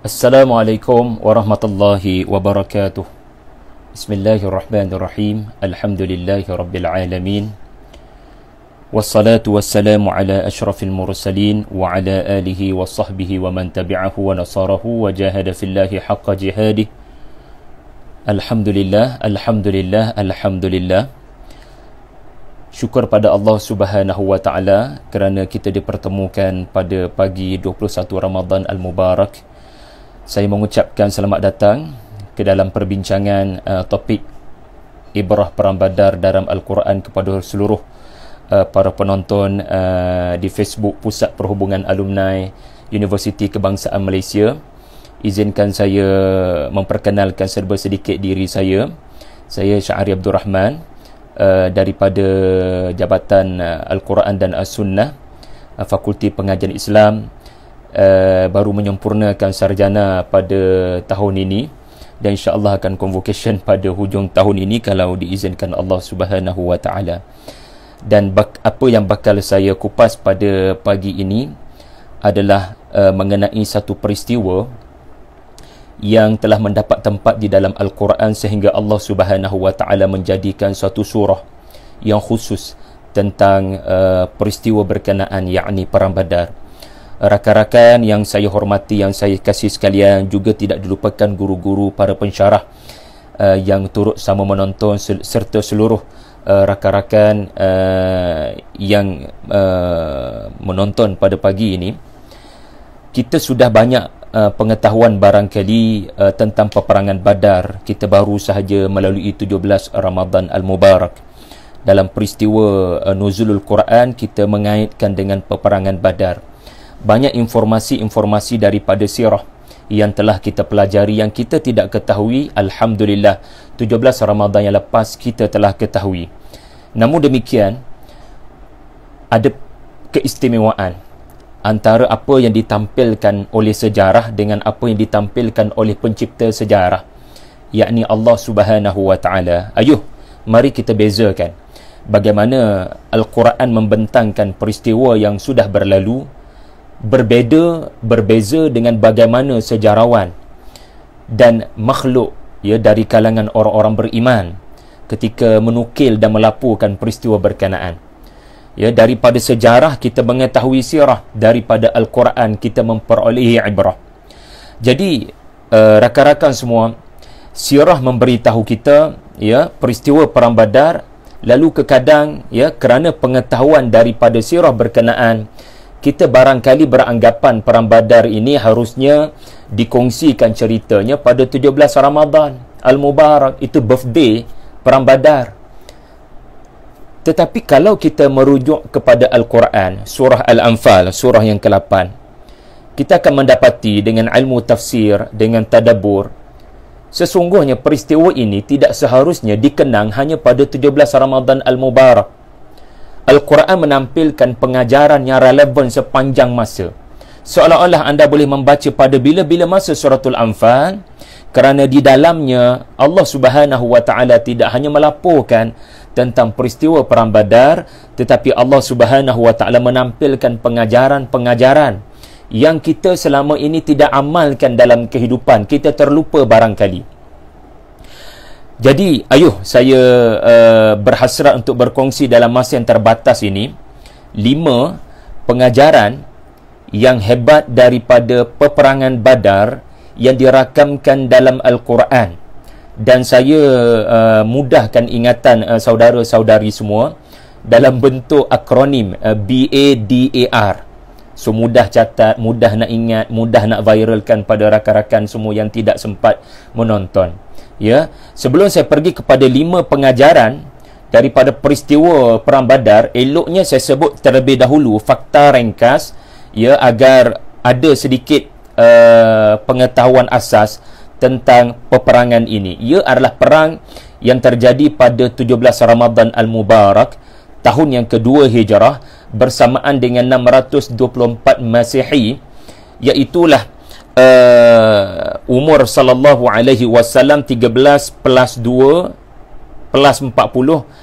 Assalamualaikum warahmatullahi wabarakatuh. Bismillahirrahmanirrahim. Alhamdulillahi rabbil alamin. Wassalatu wassalamu ala asyrafil mursalin wa ala alihi wa sahbihi wa man tabi'ahu wa nasarahu wa jahada fillahi haqqa jihadih. Alhamdulillah, alhamdulillah, alhamdulillah. Syukur pada Allah Subhanahu wa taala kerana kita dipertemukan pada pagi 21 Ramadan Al-Mubarak. Saya mengucapkan selamat datang ke dalam perbincangan topik Ibrah Perang Badar dalam Al-Quran kepada seluruh para penonton di Facebook Pusat Perhubungan Alumni Universiti Kebangsaan Malaysia. Izinkan saya memperkenalkan serba sedikit diri saya. Saya Syahri Abdul Rahman daripada Jabatan Al-Quran dan As-Sunnah, Fakulti Pengajian Islam. Baru menyempurnakan sarjana pada tahun ini dan insya-Allah akan convocation pada hujung tahun ini kalau diizinkan Allah Subhanahu wa taala. Dan apa yang bakal saya kupas pada pagi ini adalah mengenai satu peristiwa yang telah mendapat tempat di dalam Al-Quran sehingga Allah Subhanahu wa taala menjadikan suatu surah yang khusus tentang peristiwa berkenaan, yakni Perang Badar. Rakan-rakan yang saya hormati, yang saya kasih sekalian, juga tidak dilupakan guru-guru, para pensyarah yang turut sama menonton, serta seluruh rakan-rakan yang menonton pada pagi ini. Kita sudah banyak pengetahuan barangkali tentang peperangan Badar. Kita baru sahaja melalui 17 Ramadan Al-Mubarak. Dalam peristiwa nuzulul Quran, kita mengaitkan dengan peperangan Badar. Banyak informasi-informasi daripada sirah yang telah kita pelajari yang kita tidak ketahui. Alhamdulillah, 17 Ramadan yang lepas kita telah ketahui. Namun demikian, ada keistimewaan antara apa yang ditampilkan oleh sejarah dengan apa yang ditampilkan oleh pencipta sejarah, yakni Allah Subhanahu wa taala. Ayuh, mari kita bezakan bagaimana Al-Quran membentangkan peristiwa yang sudah berlalu, berbeza dengan bagaimana sejarawan dan makhluk dari kalangan orang-orang beriman ketika menukil dan melaporkan peristiwa berkenaan. Daripada sejarah kita mengetahui sirah, daripada Al-Quran kita memperolehi ibrah. Jadi rakan-rakan semua, sirah memberitahu kita peristiwa Perang Badar, lalu kekadang kerana pengetahuan daripada sirah berkenaan, kita barangkali beranggapan Perang Badar ini harusnya dikongsikan ceritanya pada 17 Ramadan Al-Mubarak, itu birthday Perang Badar. Tetapi kalau kita merujuk kepada Al-Quran, surah Al-Anfal, surah yang ke-8, kita akan mendapati dengan ilmu tafsir, dengan tadabbur, sesungguhnya peristiwa ini tidak seharusnya dikenang hanya pada 17 Ramadan Al-Mubarak. Al-Quran menampilkan pengajaran yang relevan sepanjang masa. Seolah-olah anda boleh membaca pada bila-bila masa suratul Anfal, kerana di dalamnya Allah Subhanahu wa taala tidak hanya melaporkan tentang peristiwa Perang Badar, tetapi Allah Subhanahu wa taala menampilkan pengajaran-pengajaran yang kita selama ini tidak amalkan dalam kehidupan. Kita terlupa barangkali. Jadi, ayuh saya berhasrat untuk berkongsi dalam masa yang terbatas ini 5 pengajaran yang hebat daripada peperangan Badar yang dirakamkan dalam Al-Quran. Dan saya mudahkan ingatan saudara-saudari semua dalam bentuk akronim BADAR. So mudah catat, mudah nak ingat, mudah nak viralkan pada rakan-rakan semua yang tidak sempat menonton. Sebelum saya pergi kepada 5 pengajaran daripada peristiwa Perang Badar, eloknya saya sebut terlebih dahulu fakta ringkas, agar ada sedikit pengetahuan asas tentang peperangan ini. Ia adalah perang yang terjadi pada 17 Ramadan Al-Mubarak, tahun yang kedua Hijrah, bersamaan dengan 624 Masihi, iaitulah umur sallallahu alaihi wasallam 13 plus 2 plus 40,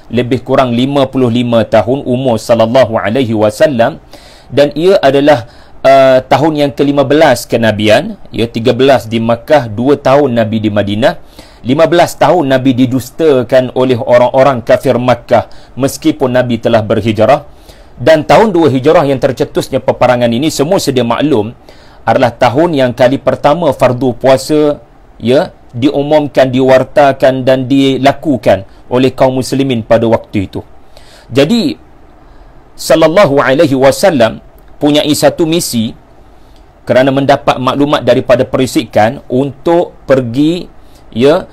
lebih kurang 55 tahun umur sallallahu alaihi wasallam. Dan ia adalah tahun yang ke-15 kenabian, ya 13 di Makkah, 2 tahun Nabi di Madinah, 15 tahun Nabi didustakan oleh orang-orang kafir Makkah meskipun Nabi telah berhijrah. Dan tahun 2 hijrah yang tercetusnya peperangan ini, semua sedia maklum, adalah tahun yang kali pertama fardu puasa ya diumumkan, diwartakan dan dilakukan oleh kaum muslimin pada waktu itu. Jadi sallallahu alaihi wasallam punya satu misi kerana mendapat maklumat daripada perisikan untuk pergi ya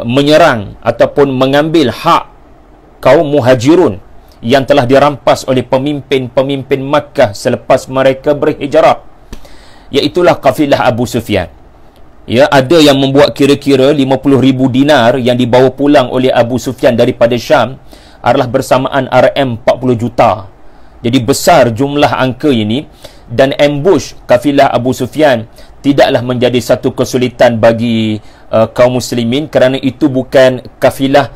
menyerang ataupun mengambil hak kaum muhajirun yang telah dirampas oleh pemimpin-pemimpin Makkah selepas mereka berhijrah, iaitulah kafilah Abu Sufyan. Ya, ada yang membuat kira-kira 50,000 dinar yang dibawa pulang oleh Abu Sufyan daripada Syam adalah bersamaan RM40 juta. Jadi besar jumlah angka ini, dan ambush kafilah Abu Sufyan tidaklah menjadi satu kesulitan bagi kaum muslimin kerana itu bukan kafilah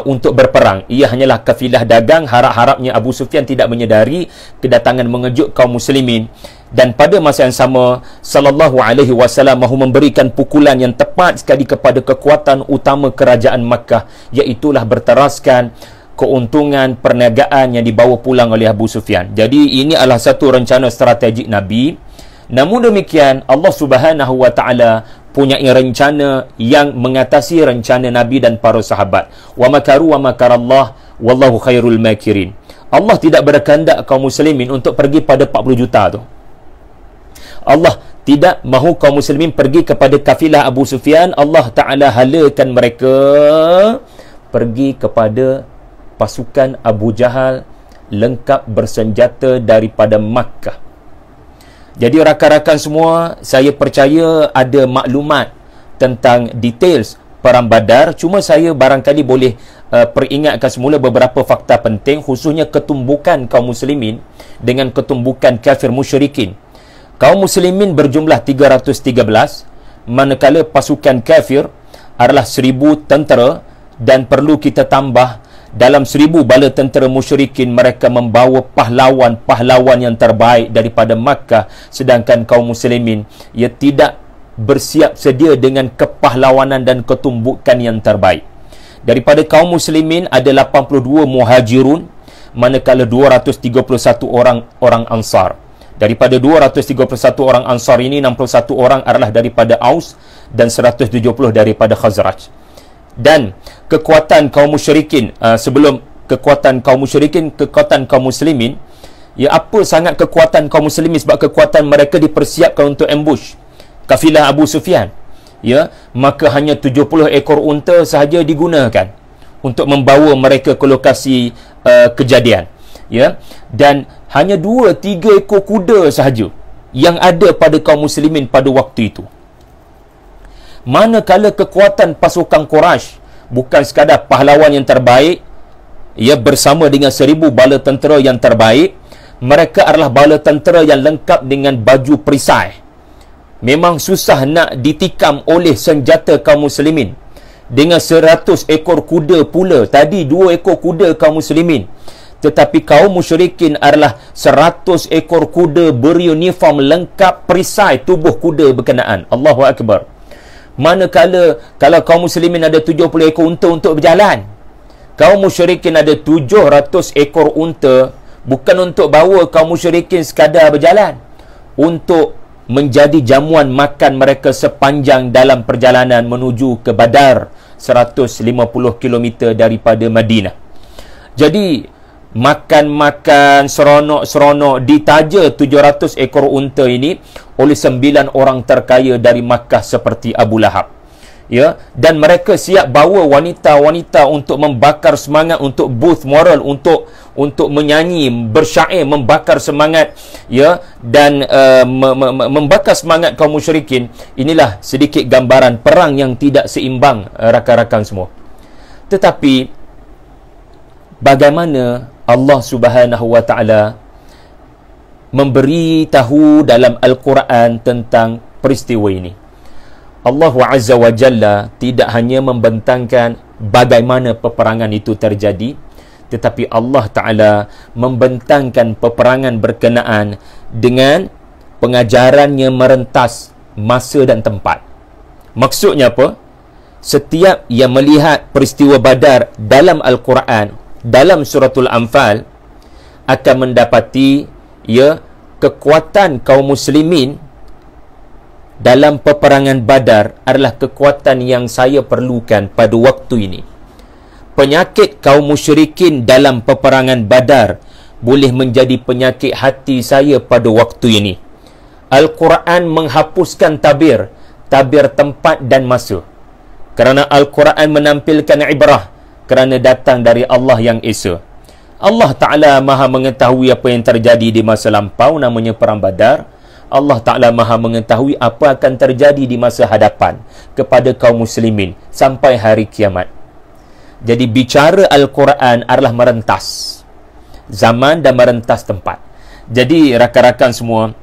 untuk berperang. Ia hanyalah kafilah dagang. Harap-harapnya Abu Sufyan tidak menyedari kedatangan mengejut kaum muslimin. Dan pada masa yang sama, sallallahu alaihi wasallam mahu memberikan pukulan yang tepat sekali kepada kekuatan utama kerajaan Makkah, iaitulah berteraskan keuntungan perniagaan yang dibawa pulang oleh Abu Sufyan. Jadi ini adalah satu rencana strategik Nabi. Namun demikian, Allah Subhanahu wa taala punya rencana yang mengatasi rencana Nabi dan para sahabat. Wa makaru wa makarallah wallahu khairul makirin. Allah tidak berkehendak kaum muslimin untuk pergi pada 40 juta tu. Allah tidak mahu kaum muslimin pergi kepada kafilah Abu Sufyan. Allah Ta'ala halakan mereka pergi kepada pasukan Abu Jahal lengkap bersenjata daripada Makkah. Jadi rakan-rakan semua, saya percaya ada maklumat tentang details perang Badar. Cuma saya barangkali boleh peringatkan semula beberapa fakta penting, khususnya ketumbukan kaum muslimin dengan ketumbukan kafir musyrikin. Kaum muslimin berjumlah 313, manakala pasukan kafir adalah 1000 tentera, dan perlu kita tambah, dalam 1000 bala tentera musyrikin mereka membawa pahlawan-pahlawan yang terbaik daripada Makkah, sedangkan kaum muslimin ia tidak bersiap sedia dengan kepahlawanan dan ketumbukan yang terbaik. Daripada kaum muslimin ada 82 muhajirun, manakala 231 orang Ansar. Daripada 231 orang Ansar ini, 61 orang adalah daripada Aus dan 170 daripada Khazraj. Dan kekuatan kaum musyrikin, sebelum kekuatan kaum musyrikin, kekuatan kaum muslimin, ya apa sangat kekuatan kaum muslimin, sebab kekuatan mereka dipersiapkan untuk ambush kafilah Abu Sufyan, ya, maka hanya 70 ekor unta sahaja digunakan untuk membawa mereka ke lokasi kejadian, ya, dan hanya 2-3 ekor kuda sahaja yang ada pada kaum muslimin pada waktu itu. Manakala kekuatan pasukan Quraisy bukan sekadar pahlawan yang terbaik, ia bersama dengan 1000 bala tentera yang terbaik, mereka adalah bala tentera yang lengkap dengan baju perisai. Memang susah nak ditikam oleh senjata kaum muslimin. Dengan 100 ekor kuda pula, tadi 2 ekor kuda kaum muslimin, tetapi kaum musyrikin adalah 100 ekor kuda beruniform lengkap perisai tubuh kuda berkenaan. Allahu Akbar. Manakala kalau kaum muslimin ada 70 ekor unta untuk berjalan, kaum musyrikin ada 700 ekor unta, bukan untuk bawa kaum musyrikin sekadar berjalan, untuk menjadi jamuan makan mereka sepanjang dalam perjalanan menuju ke Badar, 150 km daripada Madinah. Jadi makan-makan seronok-seronok, ditaja 700 ekor unta ini oleh 9 orang terkaya dari Makkah seperti Abu Lahab, ya, dan mereka siap bawa wanita-wanita untuk membakar semangat, untuk boost moral, untuk menyanyi, bersyair, membakar semangat, ya, dan membakar semangat kaum musyrikin. Inilah sedikit gambaran perang yang tidak seimbang, rakan-rakan semua. Tetapi bagaimana Allah Subhanahu wa taala memberi tahu dalam Al-Quran tentang peristiwa ini? Allah Azza wa Jalla tidak hanya membentangkan bagaimana peperangan itu terjadi, tetapi Allah Ta'ala membentangkan peperangan berkenaan dengan pengajarannya merentas masa dan tempat. Maksudnya apa? Setiap yang melihat peristiwa Badar dalam Al-Quran, dalam suratul Anfal, akan mendapati kekuatan kaum muslimin dalam peperangan Badar adalah kekuatan yang saya perlukan pada waktu ini. Penyakit kaum musyrikin dalam peperangan Badar boleh menjadi penyakit hati saya pada waktu ini. Al-Quran menghapuskan tabir tempat dan masa. Kerana Al-Quran menampilkan ibrah kerana datang dari Allah yang Esa. Allah Ta'ala maha mengetahui apa yang terjadi di masa lampau, namanya Perang Badar. Allah Ta'ala maha mengetahui apa akan terjadi di masa hadapan kepada kaum muslimin sampai hari kiamat. Jadi bicara Al-Quran adalah merentas zaman dan merentas tempat. Jadi rakan-rakan semua,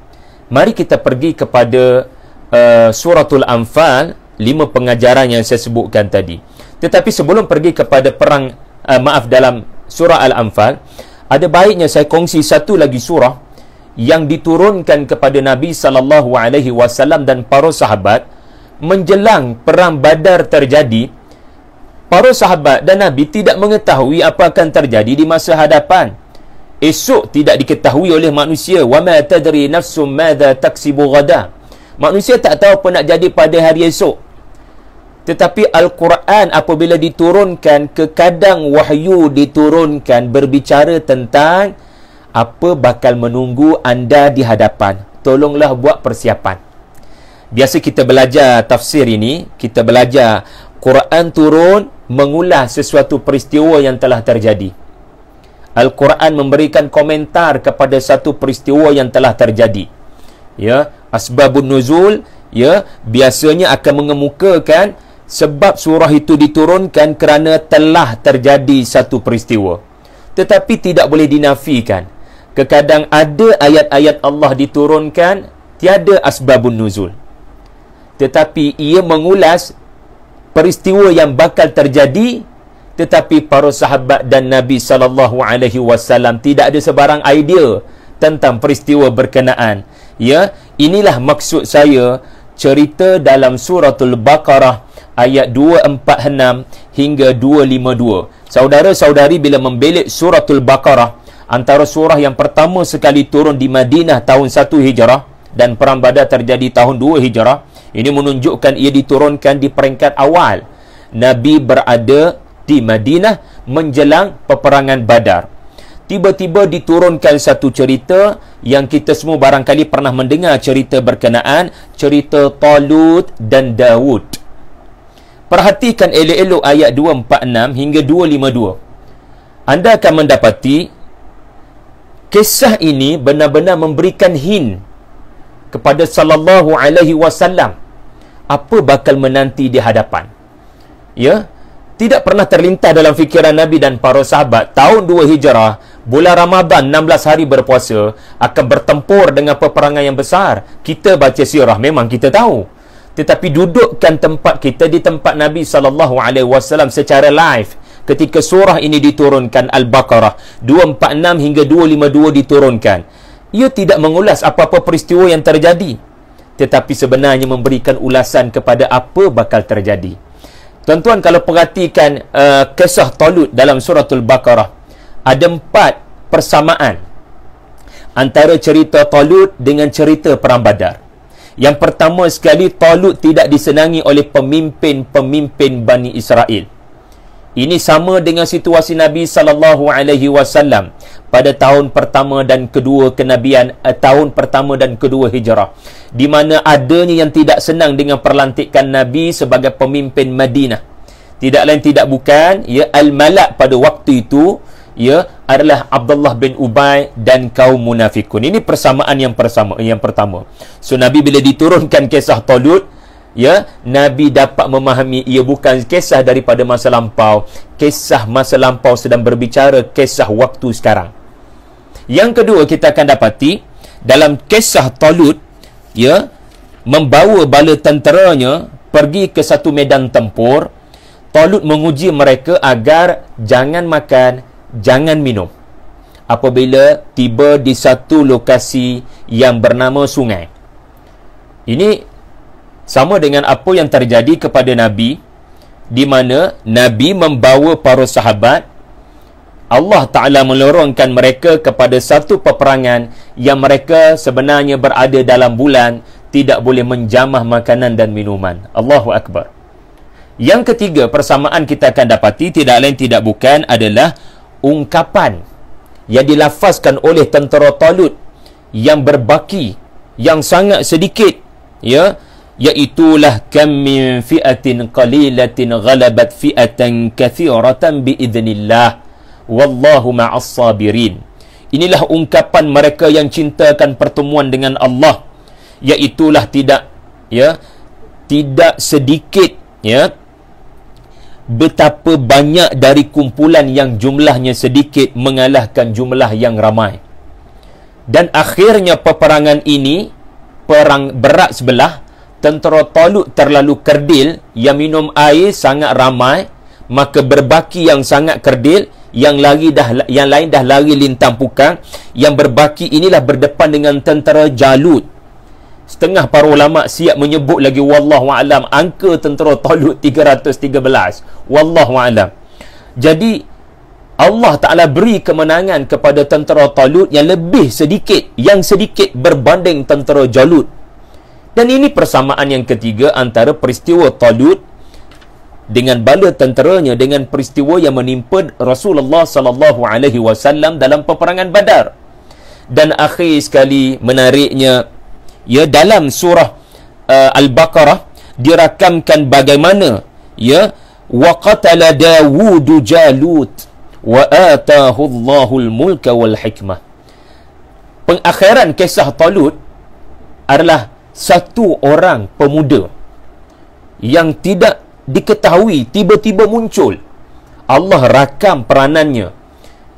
mari kita pergi kepada suratul Anfal, 5 pengajaran yang saya sebutkan tadi. Tetapi sebelum pergi kepada dalam surah Al-Anfal, ada baiknya saya kongsi satu lagi surah yang diturunkan kepada Nabi SAW dan para sahabat menjelang perang Badar terjadi. Para sahabat dan Nabi tidak mengetahui apa akan terjadi di masa hadapan. Esok tidak diketahui oleh manusia. Wa ma tadri nafsum madza taksibu ghada. Manusia tak tahu apa nak jadi pada hari esok. Tetapi Al-Quran apabila diturunkan, kekadang wahyu diturunkan berbicara tentang apa bakal menunggu anda di hadapan. Tolonglah buat persiapan. Biasa kita belajar tafsir ini, kita belajar Quran turun mengulas sesuatu peristiwa yang telah terjadi. Al-Quran memberikan komentar kepada satu peristiwa yang telah terjadi. Asbabun nuzul, biasanya akan mengemukakan sebab surah itu diturunkan kerana telah terjadi satu peristiwa. Tetapi tidak boleh dinafikan. Kadang ada ayat-ayat Allah diturunkan tiada asbabun nuzul. Tetapi ia mengulas peristiwa yang bakal terjadi, tetapi para sahabat dan Nabi SAW tidak ada sebarang idea tentang peristiwa berkenaan. Inilah maksud saya cerita dalam suratul Baqarah ayat 246 hingga 252. Saudara-saudari, bila membelik suratul Baqarah, antara surah yang pertama sekali turun di Madinah tahun 1 Hijrah dan Perang Badar terjadi tahun 2 Hijrah, ini menunjukkan ia diturunkan di peringkat awal. Nabi berada di Madinah menjelang peperangan Badar. Tiba-tiba diturunkan satu cerita yang kita semua barangkali pernah mendengar cerita berkenaan, cerita Talut dan Daud. Perhatikan elok-elok ayat 246 hingga 252. Anda akan mendapati kisah ini benar-benar memberikan hint kepada sallallahu alaihi wasallam apa bakal menanti di hadapan. Tidak pernah terlintas dalam fikiran Nabi dan para sahabat tahun 2 Hijrah, bulan Ramadan 16 hari berpuasa akan bertempur dengan peperangan yang besar. Kita baca sirah memang kita tahu, tetapi dudukkan tempat kita di tempat Nabi SAW secara live ketika surah ini diturunkan, Al-Baqarah 246 hingga 252 diturunkan. Ia tidak mengulas apa-apa peristiwa yang terjadi, tetapi sebenarnya memberikan ulasan kepada apa bakal terjadi. Tuan-tuan, kalau perhatikan kisah Talut dalam suratul Baqarah, ada 4 persamaan antara cerita Talut dengan cerita Perang Badar. Yang pertama sekali, Talut tidak disenangi oleh pemimpin-pemimpin Bani Israel. Ini sama dengan situasi Nabi SAW pada tahun pertama dan kedua kenabian, tahun pertama dan kedua hijrah, di mana adanya yang tidak senang dengan perlantikan Nabi sebagai pemimpin Madinah. Tidak lain tidak bukan, Al-Malak pada waktu itu adalah Abdullah bin Ubay dan kaum munafikun. Ini persamaan yang pertama. So Nabi bila diturunkan kisah Talut, Nabi dapat memahami ia bukan kisah daripada masa lampau. Kisah masa lampau sedang berbicara kisah waktu sekarang. Yang kedua, kita akan dapati dalam kisah Talut, membawa bala tenteranya pergi ke satu medan tempur. Talut menguji mereka agar jangan makan, jangan minum apabila tiba di satu lokasi yang bernama sungai. Ini sama dengan apa yang terjadi kepada Nabi, di mana Nabi membawa para sahabat, Allah Ta'ala melorongkan mereka kepada satu peperangan yang mereka sebenarnya berada dalam bulan, tidak boleh menjamah makanan dan minuman. Allahu Akbar. Yang ketiga, persamaan kita akan dapati tidak lain tidak bukan adalah ungkapan yang dilafazkan oleh tentera Talut yang berbaki, yang sangat sedikit, ya, iaitulah kam min fi'atin qalilatin ghalabat fi'atan kathiratan biidznillah wallahu ma'as sabirin. Inilah ungkapan mereka yang cintakan pertemuan dengan Allah, iaitulah tidak sedikit, ya, betapa banyak dari kumpulan yang jumlahnya sedikit mengalahkan jumlah yang ramai. Dan akhirnya peperangan ini perang berat sebelah. Tentera Talut terlalu kerdil, yang minum air sangat ramai, maka berbaki yang sangat kerdil, yang lain dah lari lintang pukang. Yang berbaki inilah berdepan dengan tentera Jalut. Setengah para ulama siap menyebut lagi wallahu a'lam angka tentera Talut 313. Wallahu a'lam. Jadi Allah Ta'ala beri kemenangan kepada tentera Talut yang lebih sedikit, yang sedikit berbanding tentera Jalut. Dan ini persamaan yang ketiga antara peristiwa Talut dengan bala tenteranya dengan peristiwa yang menimpa Rasulullah sallallahu alaihi wasallam dalam peperangan Badar. Dan akhir sekali menariknya, ya, dalam surah Al-Baqarah dirakamkan bagaimana, ya, wa qatala Dawudu Jalut wa atahu Allahul mulka wal hikmah. Pengakhiran kisah Talut adalah satu orang pemuda yang tidak diketahui tiba-tiba muncul. Allah rakam peranannya.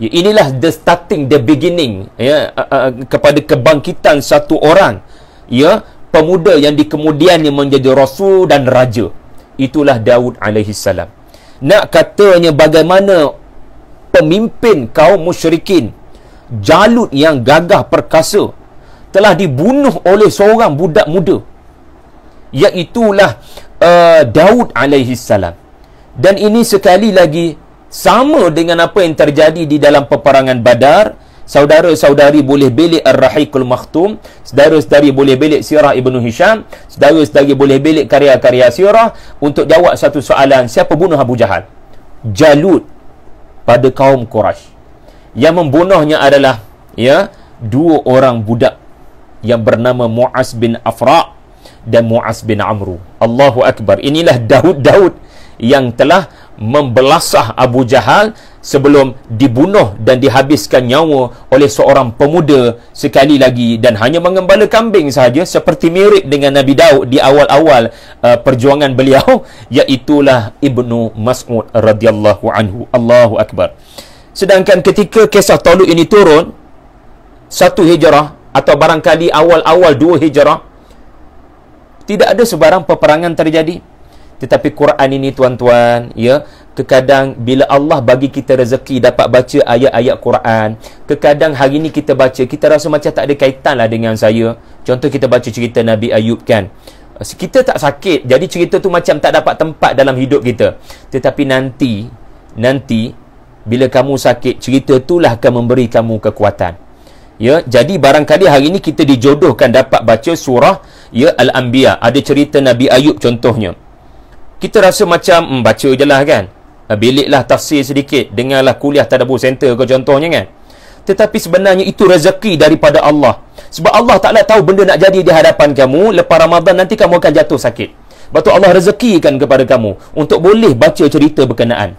Ya, inilah the beginning, ya, kepada kebangkitan satu orang, ya, pemuda yang di kemudiannya menjadi rasul dan raja. Itulah Daud alaihi salam. Nak katanya bagaimana pemimpin kaum musyrikin Jalut yang gagah perkasa telah dibunuh oleh seorang budak muda, iaitulah Daud alaihi salam. Dan ini sekali lagi sama dengan apa yang terjadi di dalam peperangan Badar. Saudara-saudari boleh belik Ar-Rahiqul Makhtum, saudara-saudari boleh belik Sirah Ibnu Hisham, saudara-saudari boleh belik karya-karya sirah untuk jawab satu soalan: siapa bunuh Abu Jahal? Jalut pada kaum Quraisy. Yang membunuhnya adalah, ya, dua orang budak yang bernama Mu'az bin Afra' dan Mu'az bin Amru. Allahu Akbar. Inilah Daud yang telah membelasah Abu Jahal sebelum dibunuh dan dihabiskan nyawa oleh seorang pemuda sekali lagi, dan hanya mengembala kambing sahaja, seperti mirip dengan Nabi Daud di awal-awal perjuangan beliau, iaitulah Ibnu Mas'ud radhiyallahu anhu. Allahu Akbar. Sedangkan ketika kisah Talut ini turun 1 Hijrah atau barangkali awal-awal 2 Hijrah, tidak ada sebarang peperangan terjadi. Tetapi Quran ini, tuan-tuan, ya, terkadang bila Allah bagi kita rezeki dapat baca ayat-ayat Quran, terkadang hari ini kita baca, kita rasa macam tak ada kaitan lah dengan saya. Contoh, kita baca cerita Nabi Ayub, kan, kita tak sakit, jadi cerita tu macam tak dapat tempat dalam hidup kita. Tetapi nanti bila kamu sakit, cerita itulah akan memberi kamu kekuatan. Ya, jadi barangkali hari ini kita dijodohkan dapat baca surah, ya, Al-Anbiya. Ada cerita Nabi Ayub contohnya. Kita rasa macam baca je lah, kan, beliklah tafsir sedikit, dengarlah kuliah Tadabbur Center ke contohnya, kan. Tetapi sebenarnya itu rezeki daripada Allah. Sebab Allah Ta'ala tahu benda nak jadi di hadapan kamu. Lepas Ramadan nanti kamu akan jatuh sakit. Lepas tu Allah rezekikan kepada kamu untuk boleh baca cerita berkenaan.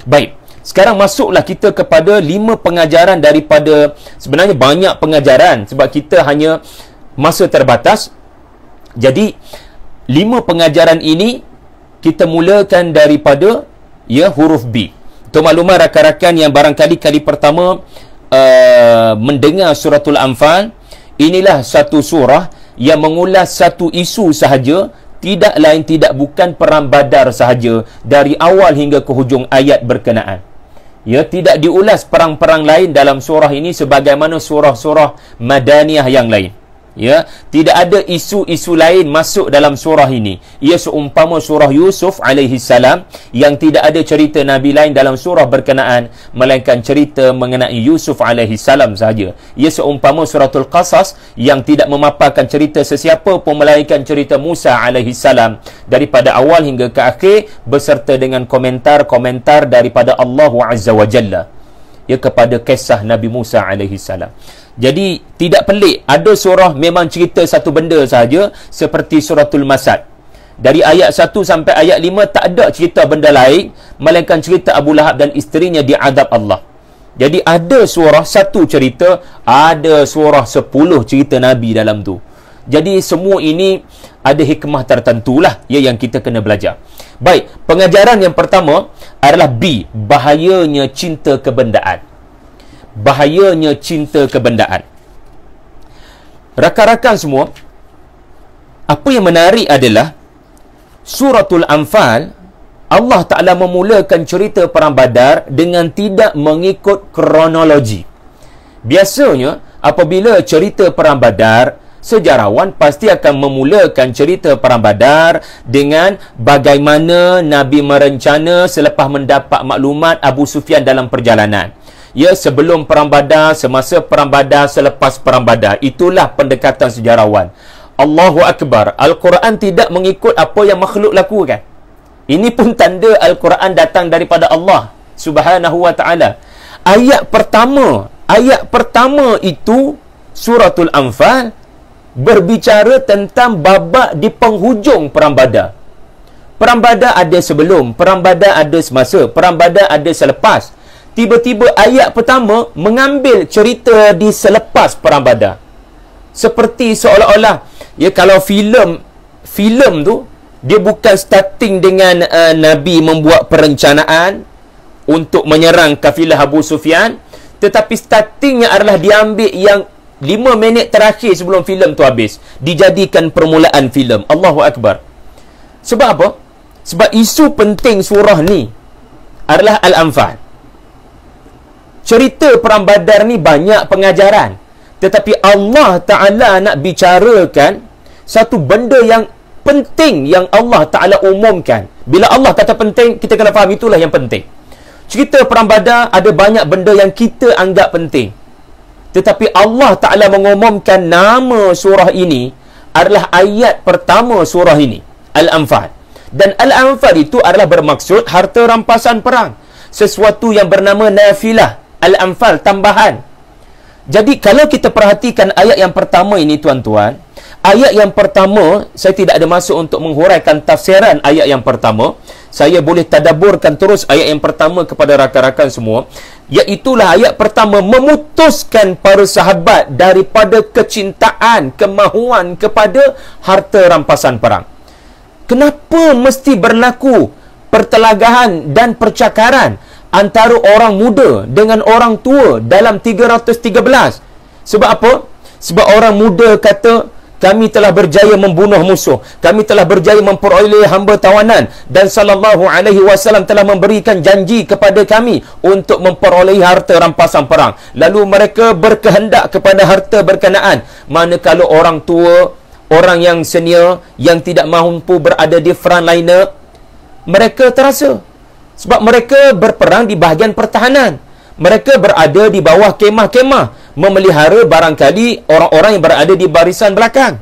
Baik, sekarang masuklah kita kepada 5 pengajaran daripada, sebenarnya banyak pengajaran sebab kita hanya masa terbatas. Jadi 5 pengajaran ini kita mulakan daripada, ya, huruf B. Untuk makluman rakan-rakan yang barangkali kali pertama mendengar suratul Anfal, inilah satu surah yang mengulas satu isu sahaja, tidak lain tidak bukan perang Badar sahaja, dari awal hingga ke hujung ayat berkenaan. Ya, tidak diulas perang-perang lain dalam surah ini sebagaimana surah-surah Madaniyah yang lain. Ya, tidak ada isu-isu lain masuk dalam surah ini. Ia seumpama surah Yusuf alaihi salam yang tidak ada cerita nabi lain dalam surah berkenaan melainkan cerita mengenai Yusuf alaihi salam sahaja. Ia seumpama suratul Qasas yang tidak memaparkan cerita sesiapa pun melainkan cerita Musa alaihi salam daripada awal hingga ke akhir beserta dengan komentar-komentar daripada Allah Azza wa Jalla, ya, kepada kisah Nabi Musa alaihi salam. Jadi tidak pelik ada surah memang cerita satu benda sahaja seperti suratul Masad. Dari ayat 1 sampai ayat 5 tak ada cerita benda lain melainkan cerita Abu Lahab dan isterinya diazab Allah. Jadi ada surah satu cerita, ada surah 10 cerita Nabi dalam tu. Jadi semua ini ada hikmah tertentulah, ya, yang kita kena belajar. Baik, pengajaran yang pertama adalah B, bahayanya cinta kebendaan. Bahayanya cinta kebendaan. Rakan-rakan semua, apa yang menarik adalah suratul Anfal, Allah Ta'ala memulakan cerita perang Badar dengan tidak mengikut kronologi. Biasanya apabila cerita perang Badar, sejarawan pasti akan memulakan cerita perang Badar dengan bagaimana Nabi merencana selepas mendapat maklumat Abu Sufyan dalam perjalanan. Ya, sebelum perang Badar, semasa perang Badar, selepas perang Badar. Itulah pendekatan sejarawan. Allahu Akbar. Al-Quran tidak mengikut apa yang makhluk lakukan. Ini pun tanda Al-Quran datang daripada Allah Subhanahu wa ta'ala. Ayat pertama itu suratul Anfal berbicara tentang babak di penghujung perang Badar. Perang Badar ada sebelum, perang Badar ada semasa, perang Badar ada selepas. Tiba-tiba ayat pertama mengambil cerita di selepas perang Badar. Seperti seolah-olah, ya, kalau filem tu dia bukan starting dengan Nabi membuat perencanaan untuk menyerang kafilah Abu Sufyan, tetapi startingnya adalah diambil yang 5 minit terakhir sebelum filem tu habis, dijadikan permulaan filem. Allahu Akbar. Sebab apa? Sebab isu penting surah ni adalah Al-Anfal. Cerita perang Badar ni banyak pengajaran, tetapi Allah Ta'ala nak bicarakan satu benda yang penting yang Allah Ta'ala umumkan. Bila Allah kata penting, kita kena faham itulah yang penting. Cerita perang Badar ada banyak benda yang kita anggap penting, tetapi Allah Ta'ala mengumumkan nama surah ini adalah ayat pertama surah ini, Al-Anfal. Dan Al-Anfal itu adalah bermaksud harta rampasan perang, sesuatu yang bernama nafilah. Al-Anfal, tambahan. Jadi kalau kita perhatikan ayat yang pertama ini, tuan-tuan, ayat yang pertama, saya tidak ada masa untuk menghuraikan tafsiran ayat yang pertama. Saya boleh tadaburkan terus ayat yang pertama kepada rakan-rakan semua. Iaitulah ayat pertama memutuskan para sahabat daripada kecintaan, kemahuan kepada harta rampasan perang. Kenapa mesti berlaku pertelagahan dan percakaran antara orang muda dengan orang tua dalam 313? Sebab apa? Sebab orang muda kata, kami telah berjaya membunuh musuh, kami telah berjaya memperoleh hamba tawanan, dan sallallahu alaihi wasallam telah memberikan janji kepada kami untuk memperoleh harta rampasan perang. Lalu mereka berkehendak kepada harta berkenaan. Manakala orang tua, orang yang senior, yang tidak mampu berada di frontliner, mereka terasa. Sebab mereka berperang di bahagian pertahanan. Mereka berada di bawah kemah-kemah, memelihara barangkali orang-orang yang berada di barisan belakang.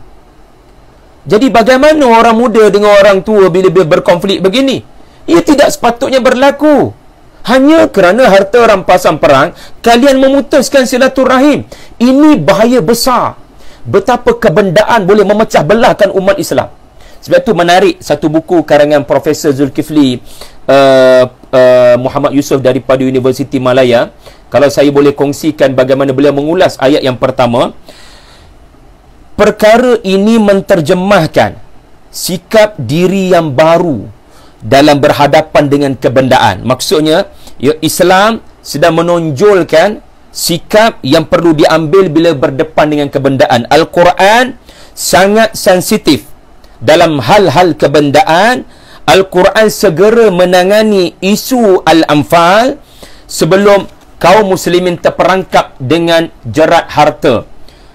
Jadi bagaimana orang muda dengan orang tua bila berkonflik begini? Ia tidak sepatutnya berlaku. Hanya kerana harta rampasan perang, kalian memutuskan silaturahim. Ini bahaya besar. Betapa kebendaan boleh memecah belahkan umat Islam. Sebab itu menarik satu buku karangan Profesor Zulkifli Muhammad Yusof daripada Universiti Malaya. Kalau saya boleh kongsikan bagaimana beliau mengulas ayat yang pertama. Perkara ini menterjemahkan sikap diri yang baru dalam berhadapan dengan kebendaan. Maksudnya, ya, Islam sedang menonjolkan sikap yang perlu diambil bila berdepan dengan kebendaan. Al-Quran sangat sensitif dalam hal-hal kebendaan. Al-Quran segera menangani isu Al-Anfal sebelum kaum muslimin terperangkap dengan jerat harta,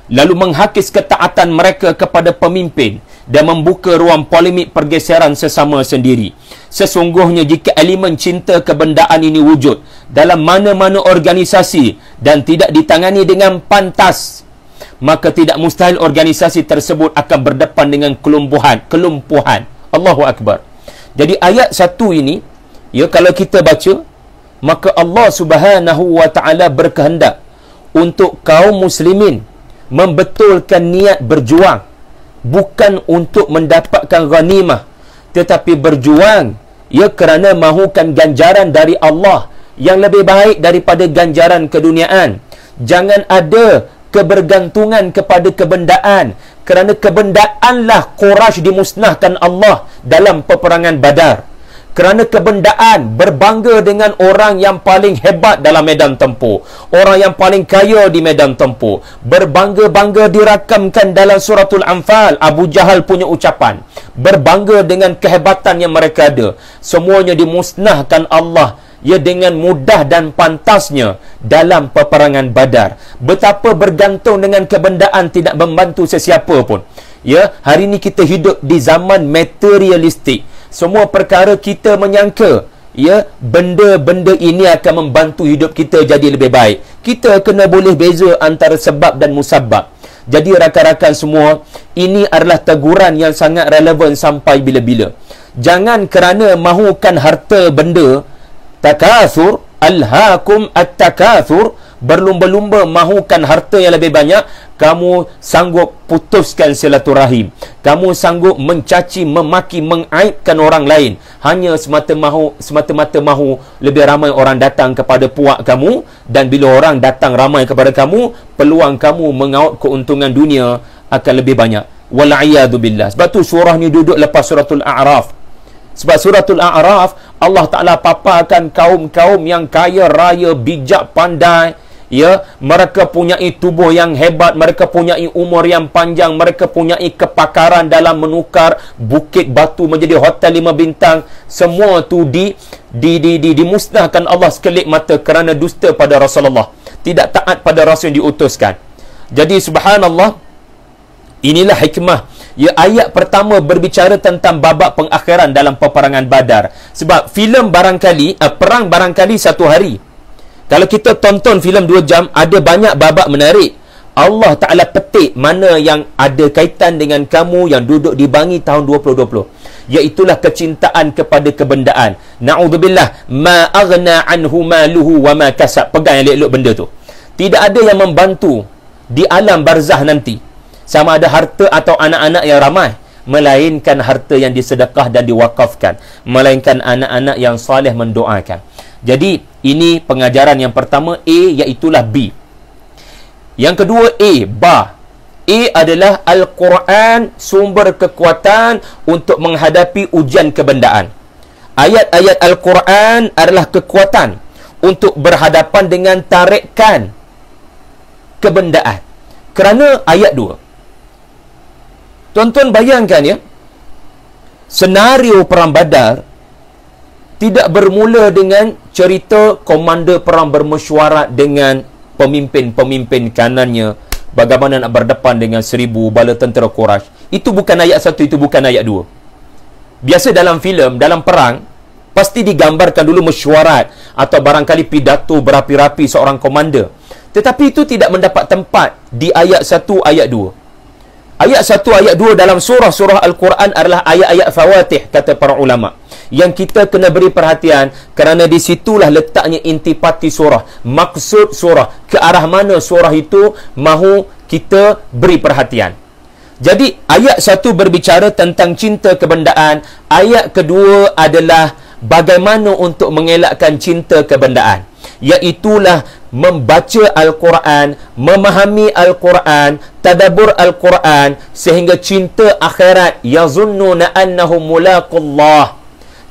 lalu menghakis ketaatan mereka kepada pemimpin dan membuka ruang polemik pergeseran sesama sendiri. Sesungguhnya jika elemen cinta kebendaan ini wujud dalam mana-mana organisasi dan tidak ditangani dengan pantas, maka tidak mustahil organisasi tersebut akan berdepan dengan kelumpuhan. Allahu Akbar. Jadi ayat 1 ini, ya, kalau kita baca, maka Allah Subhanahu wa taala berkehendak untuk kaum muslimin membetulkan niat berjuang, bukan untuk mendapatkan ghanimah, tetapi berjuang, ya, kerana mahukan ganjaran dari Allah yang lebih baik daripada ganjaran keduniaan. Jangan ada kebergantungan kepada kebendaan, kerana kebendaanlah Quraisy dimusnahkan Allah dalam peperangan Badar. Kerana kebendaan berbangga dengan orang yang paling hebat dalam medan tempur, orang yang paling kaya di medan tempur, berbangga-bangga dirakamkan dalam suratul Anfal. Abu Jahal punya ucapan, berbangga dengan kehebatan yang mereka ada. Semuanya dimusnahkan Allah, ya, dengan mudah dan pantasnya dalam peperangan Badar. Betapa bergantung dengan kebendaan tidak membantu sesiapa pun. Ya, hari ini kita hidup di zaman materialistik. Semua perkara kita menyangka, ya, benda-benda ini akan membantu hidup kita jadi lebih baik. Kita kena boleh beza antara sebab dan musabab. Jadi rakan-rakan semua, ini adalah teguran yang sangat relevan sampai bila-bila. Jangan kerana mahukan harta benda, takathur, alhaakum at-takathur, berlumba-lumba mahukan harta yang lebih banyak, kamu sanggup putuskan silaturahim, kamu sanggup mencaci, memaki, mengaibkan orang lain hanya semata-mata mahu lebih ramai orang datang kepada puak kamu, dan bila orang datang ramai kepada kamu, peluang kamu mengaut keuntungan dunia akan lebih banyak. Wal'iyadu billah. Sebab tu surah ni duduk lepas suratul A'raf. Sebab suratul A'raf, Allah Ta'ala paparkan kaum-kaum yang kaya raya, bijak, pandai, ya, mereka punyai tubuh yang hebat, mereka punyai umur yang panjang, mereka punyai kepakaran dalam menukar bukit batu menjadi hotel 5 bintang. Semua tu dimusnahkan Allah sekelip mata kerana dusta pada Rasulullah, tidak taat pada Rasul yang diutuskan. Jadi subhanallah, inilah hikmah, ya, ayat pertama berbicara tentang babak pengakhiran dalam peperangan Badar. Sebab filem barangkali, perang barangkali 1 hari. Kalau kita tonton filem 2 jam, ada banyak babak menarik. Allah Ta'ala petik mana yang ada kaitan dengan kamu yang duduk di Bangi tahun 2020. Iaitulah kecintaan kepada kebendaan. Na'udzubillah, ma aghna anhu maluhu wa ma kasab. Pegang yang elok benda tu. Tidak ada yang membantu di alam barzah nanti, sama ada harta atau anak-anak yang ramai, melainkan harta yang disedekah dan diwakafkan, melainkan anak-anak yang soleh mendoakan. Jadi ini pengajaran yang pertama, A, iaitulah B. Yang kedua, A, ba. A adalah Al-Quran, sumber kekuatan untuk menghadapi ujian kebendaan. Ayat-ayat Al-Quran adalah kekuatan untuk berhadapan dengan tarikan kebendaan. Kerana ayat 2. Tuan-tuan bayangkan, ya, senario perang Badar tidak bermula dengan cerita komander perang bermesyuarat dengan pemimpin-pemimpin kanannya, bagaimana nak berdepan dengan 1000 bala tentera Quraisy. Itu bukan ayat 1, itu bukan ayat 2. Biasa dalam filem, dalam perang, pasti digambarkan dulu mesyuarat atau barangkali pidato berapi-rapi seorang komander. Tetapi itu tidak mendapat tempat di ayat 1, ayat 2. Ayat 1, ayat 2 dalam surah-surah Al-Quran adalah ayat-ayat fawatih, kata para ulama, yang kita kena beri perhatian, kerana di situlah letaknya intipati surah, maksud surah, ke arah mana surah itu mahu kita beri perhatian. Jadi ayat 1 berbicara tentang cinta kebendaan, ayat kedua adalah bagaimana untuk mengelakkan cinta kebendaan, iaitulah membaca Al-Quran, memahami Al-Quran, tadabbur Al-Quran, sehingga cinta akhirat, yazunnuna annahum mulaqullah,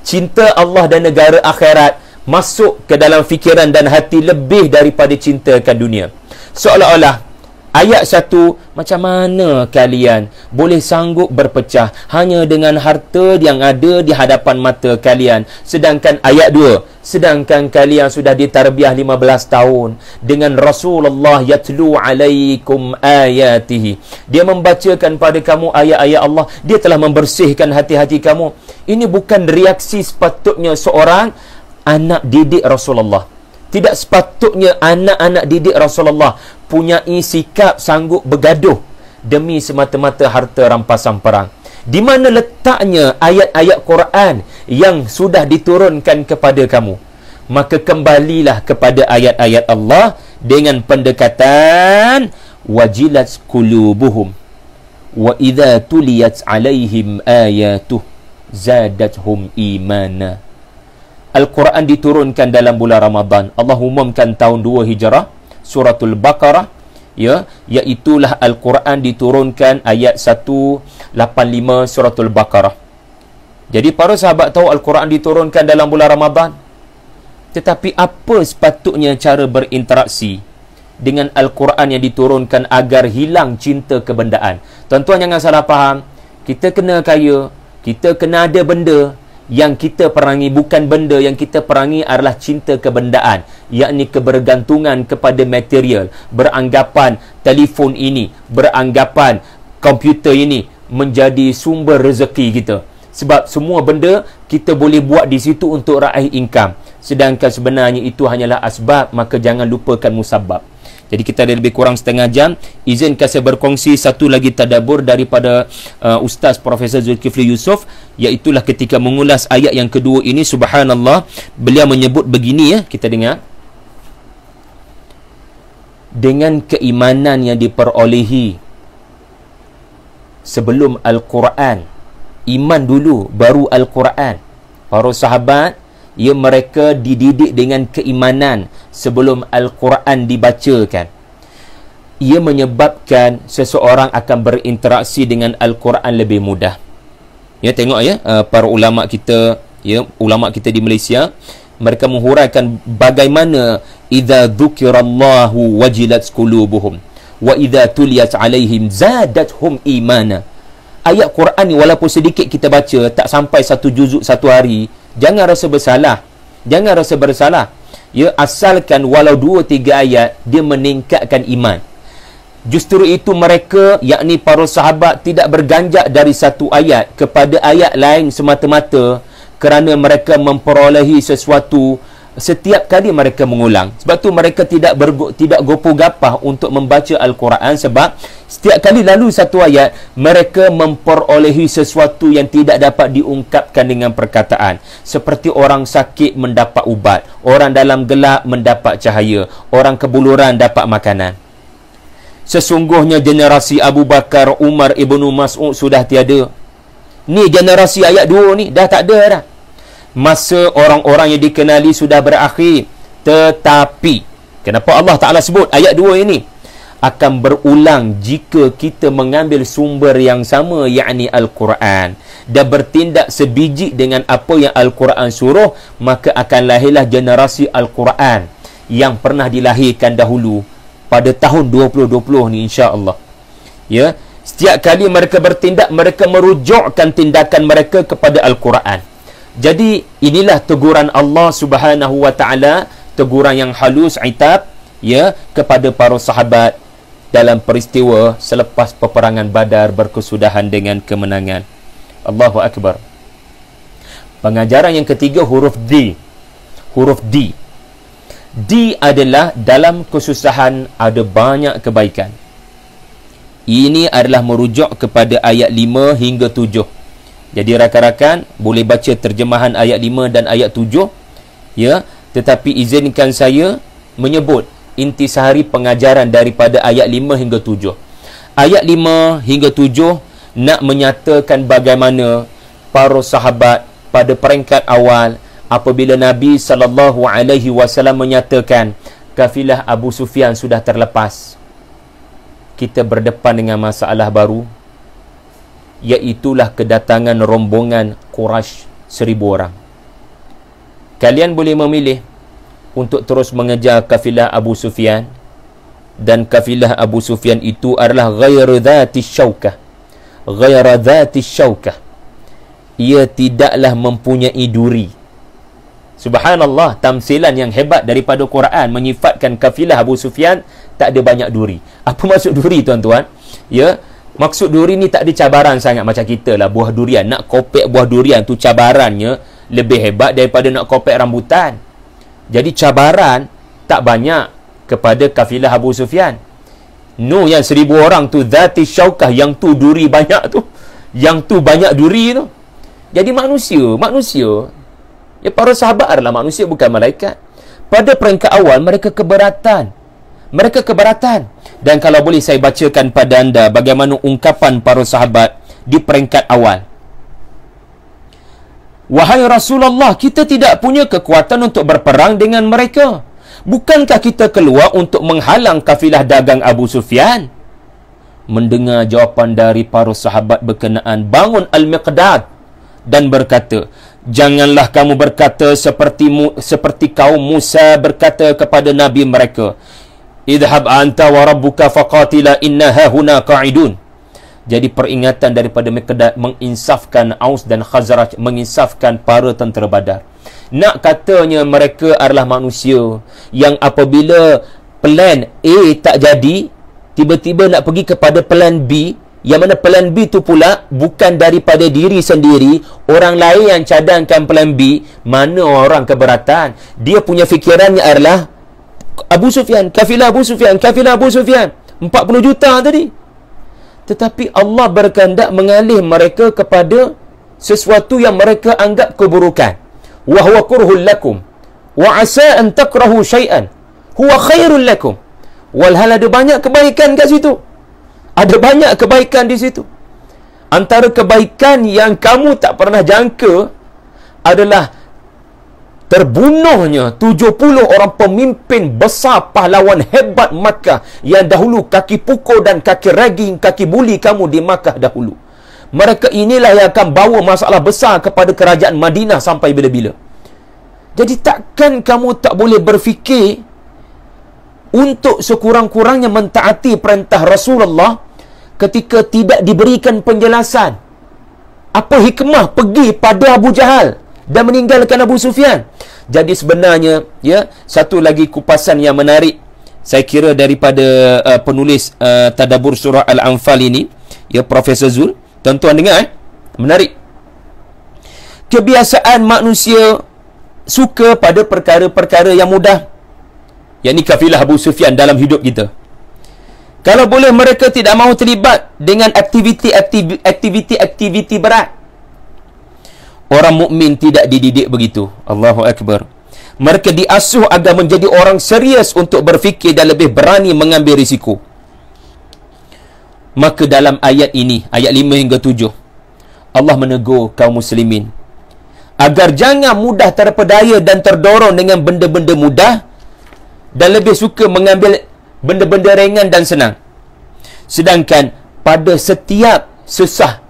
cinta Allah dan negara akhirat masuk ke dalam fikiran dan hati lebih daripada cintakan dunia. Seolah-olah Ayat 1, macam mana kalian boleh sanggup berpecah hanya dengan harta yang ada di hadapan mata kalian? Sedangkan ayat 2, sedangkan kalian sudah ditarbiyah 15 tahun dengan Rasulullah yatlu alaikum ayatihi. Dia membacakan pada kamu ayat-ayat Allah. Dia telah membersihkan hati-hati kamu. Ini bukan reaksi sepatutnya seorang anak didik Rasulullah. Tidak sepatutnya anak-anak didik Rasulullah punyai sikap sanggup bergaduh demi semata-mata harta rampasan perang. Di mana letaknya ayat-ayat Quran yang sudah diturunkan kepada kamu? Maka kembalilah kepada ayat-ayat Allah dengan pendekatan wajilat qulubuhum wa idza tuliyat alaihim ayatuh zadathum imana. Al-Quran diturunkan dalam bulan Ramadan. Allah umumkan tahun 2 Hijrah, suratul Baqarah, ya, iaitulah Al-Quran diturunkan ayat 185 suratul Baqarah. Jadi para sahabat tahu Al-Quran diturunkan dalam bulan Ramadan. Tetapi apa sepatutnya cara berinteraksi dengan Al-Quran yang diturunkan agar hilang cinta kebendaan? Tuan-tuan jangan salah faham. Kita kena kaya, kita kena ada benda. Yang kita perangi bukan benda, yang kita perangi adalah cinta kebendaan, yakni kebergantungan kepada material. Beranggapan telefon ini, beranggapan komputer ini menjadi sumber rezeki kita. Sebab semua benda kita boleh buat di situ untuk raih income. Sedangkan sebenarnya itu hanyalah asbab, maka jangan lupakan musabab. Jadi kita ada lebih kurang setengah jam. Izinkan saya berkongsi satu lagi tadabbur daripada Ustaz Profesor Zulkifli Yusof, iaitulah ketika mengulas ayat yang kedua ini. Subhanallah, beliau menyebut begini, ya, kita dengar. Dengan keimanan yang diperolehi sebelum Al-Quran, iman dulu baru Al-Quran. Para sahabat, ya, mereka dididik dengan keimanan sebelum Al-Quran dibacakan. Ia menyebabkan seseorang akan berinteraksi dengan Al-Quran lebih mudah. Ya, tengok, ya, para ulama kita, ya, ulama kita di Malaysia, mereka menghuraikan bagaimana idza dzukirallahu wajilat qulubuhum wa idza tuliyat alaihim zadathum imana. Ayat Quran ni walaupun sedikit kita baca, tak sampai satu juzuk satu hari, jangan rasa bersalah. Jangan rasa bersalah. Ya, asalkan walau 2-3 ayat, dia meningkatkan iman. Justru itu mereka, yakni para sahabat, tidak berganjak dari satu ayat kepada ayat lain semata-mata kerana mereka memperolehi sesuatu setiap kali mereka mengulang. Sebab tu mereka tidak gopoh-gapah untuk membaca Al-Quran, sebab setiap kali lalu satu ayat, mereka memperolehi sesuatu yang tidak dapat diungkapkan dengan perkataan. Seperti orang sakit mendapat ubat, orang dalam gelap mendapat cahaya, orang kebuluran dapat makanan. Sesungguhnya generasi Abu Bakar, Umar, Ibnu Mas'ud sudah tiada. Ni generasi ayat 2 ni dah tak ada dah. Masa orang-orang yang dikenali sudah berakhir. Tetapi kenapa Allah Ta'ala sebut ayat 2 ini akan berulang jika kita mengambil sumber yang sama, yakni Al-Quran, dan bertindak sebiji dengan apa yang Al-Quran suruh, maka akan lahirlah generasi Al-Quran yang pernah dilahirkan dahulu pada tahun 2020 ni, insya-Allah. Ya, setiap kali mereka bertindak, mereka merujukkan tindakan mereka kepada Al-Quran. Jadi inilah teguran Allah Subhanahu wa taala, teguran yang halus, itab, ya, kepada para sahabat dalam peristiwa selepas peperangan Badar berkesudahan dengan kemenangan. Allahu Akbar. Pengajaran yang ketiga, huruf D. Huruf D. D adalah dalam kesusahan ada banyak kebaikan. Ini adalah merujuk kepada ayat 5 hingga 7. Jadi rakan-rakan boleh baca terjemahan ayat 5 dan ayat 7, ya, tetapi izinkan saya menyebut intisari pengajaran daripada ayat 5 hingga 7. Ayat 5 hingga 7 nak menyatakan bagaimana para sahabat pada peringkat awal apabila Nabi SAW menyatakan kafilah Abu Sufyan sudah terlepas, kita berdepan dengan masalah baru, iaitulah kedatangan rombongan Quraisy 1000 orang. Kalian boleh memilih untuk terus mengejar kafilah Abu Sufyan dan kafilah Abu Sufyan itu adalah ghairu dhati syaukah. Ghairu dhati syaukah. Ia tidaklah mempunyai duri. Subhanallah, tamsilan yang hebat daripada Quran menyifatkan kafilah Abu Sufyan tak ada banyak duri. Apa maksud duri, tuan-tuan? Ya, maksud duri ni tak ada cabaran sangat macam kita lah buah durian. Nak kopek buah durian tu cabarannya lebih hebat daripada nak kopek rambutan. Jadi cabaran tak banyak kepada kafilah Abu Sufyan. No, yang 1000 orang tu dhati syaukah, yang tu duri banyak tu. Yang tu banyak duri tu. Jadi manusia ya, para sahabat adalah manusia, bukan malaikat. Pada peringkat awal mereka keberatan. Dan kalau boleh saya bacakan pada anda bagaimana ungkapan para sahabat di peringkat awal. Wahai Rasulullah, kita tidak punya kekuatan untuk berperang dengan mereka. Bukankah kita keluar untuk menghalang kafilah dagang Abu Sufyan? Mendengar jawapan dari para sahabat berkenaan, bangun Al-Miqdad dan berkata, janganlah kamu berkata seperti kaum Musa berkata kepada Nabi mereka, idhab anta wa rabbuka faqatila inna hahuna qa'idun. Jadi peringatan daripada Miqdad menginsafkan Aus dan Khazraj, menginsafkan para tentera Badar. Nak katanya mereka adalah manusia yang apabila plan A tak jadi, tiba-tiba nak pergi kepada plan B, yang mana plan B tu pula bukan daripada diri sendiri, orang lain yang cadangkan plan B. Mana orang keberatan? Dia punya fikirannya adalah Abu Sufyan, kafilah Abu Sufyan, 40 juta tadi. Tetapi Allah berkehendak mengalih mereka kepada sesuatu yang mereka anggap keburukan. Wa huwa kurhul lakum wa asa an takrahu syai'an huwa khairul lakum. Walhal ada banyak kebaikan kat situ. Ada banyak kebaikan di situ. Antara kebaikan yang kamu tak pernah jangka adalah terbunuhnya 70 orang pemimpin besar pahlawan hebat Makkah yang dahulu kaki pukul dan kaki ragging, kaki buli kamu di Makkah dahulu. Mereka inilah yang akan bawa masalah besar kepada kerajaan Madinah sampai bila-bila. Jadi takkan kamu tak boleh berfikir untuk sekurang-kurangnya mentaati perintah Rasulullah ketika tidak diberikan penjelasan. Apa hikmah pergi pada Abu Jahal dan meninggalkan Abu Sufyan? Jadi sebenarnya, ya, satu lagi kupasan yang menarik saya kira daripada penulis Tadabbur Surah Al-Anfal ini, ya, Profesor Zul. Tuan-tuan dengar, menarik. Kebiasaan manusia suka pada perkara-perkara yang mudah, yakni kafilah Abu Sufyan dalam hidup kita. Kalau boleh mereka tidak mahu terlibat dengan aktiviti berat. Orang mukmin tidak dididik begitu. Allahu Akbar. Mereka diasuh agar menjadi orang serius untuk berfikir dan lebih berani mengambil risiko. Maka dalam ayat ini, ayat 5 hingga 7, Allah menegur kaum muslimin agar jangan mudah terpedaya dan terdorong dengan benda-benda mudah dan lebih suka mengambil benda-benda ringan dan senang. Sedangkan pada setiap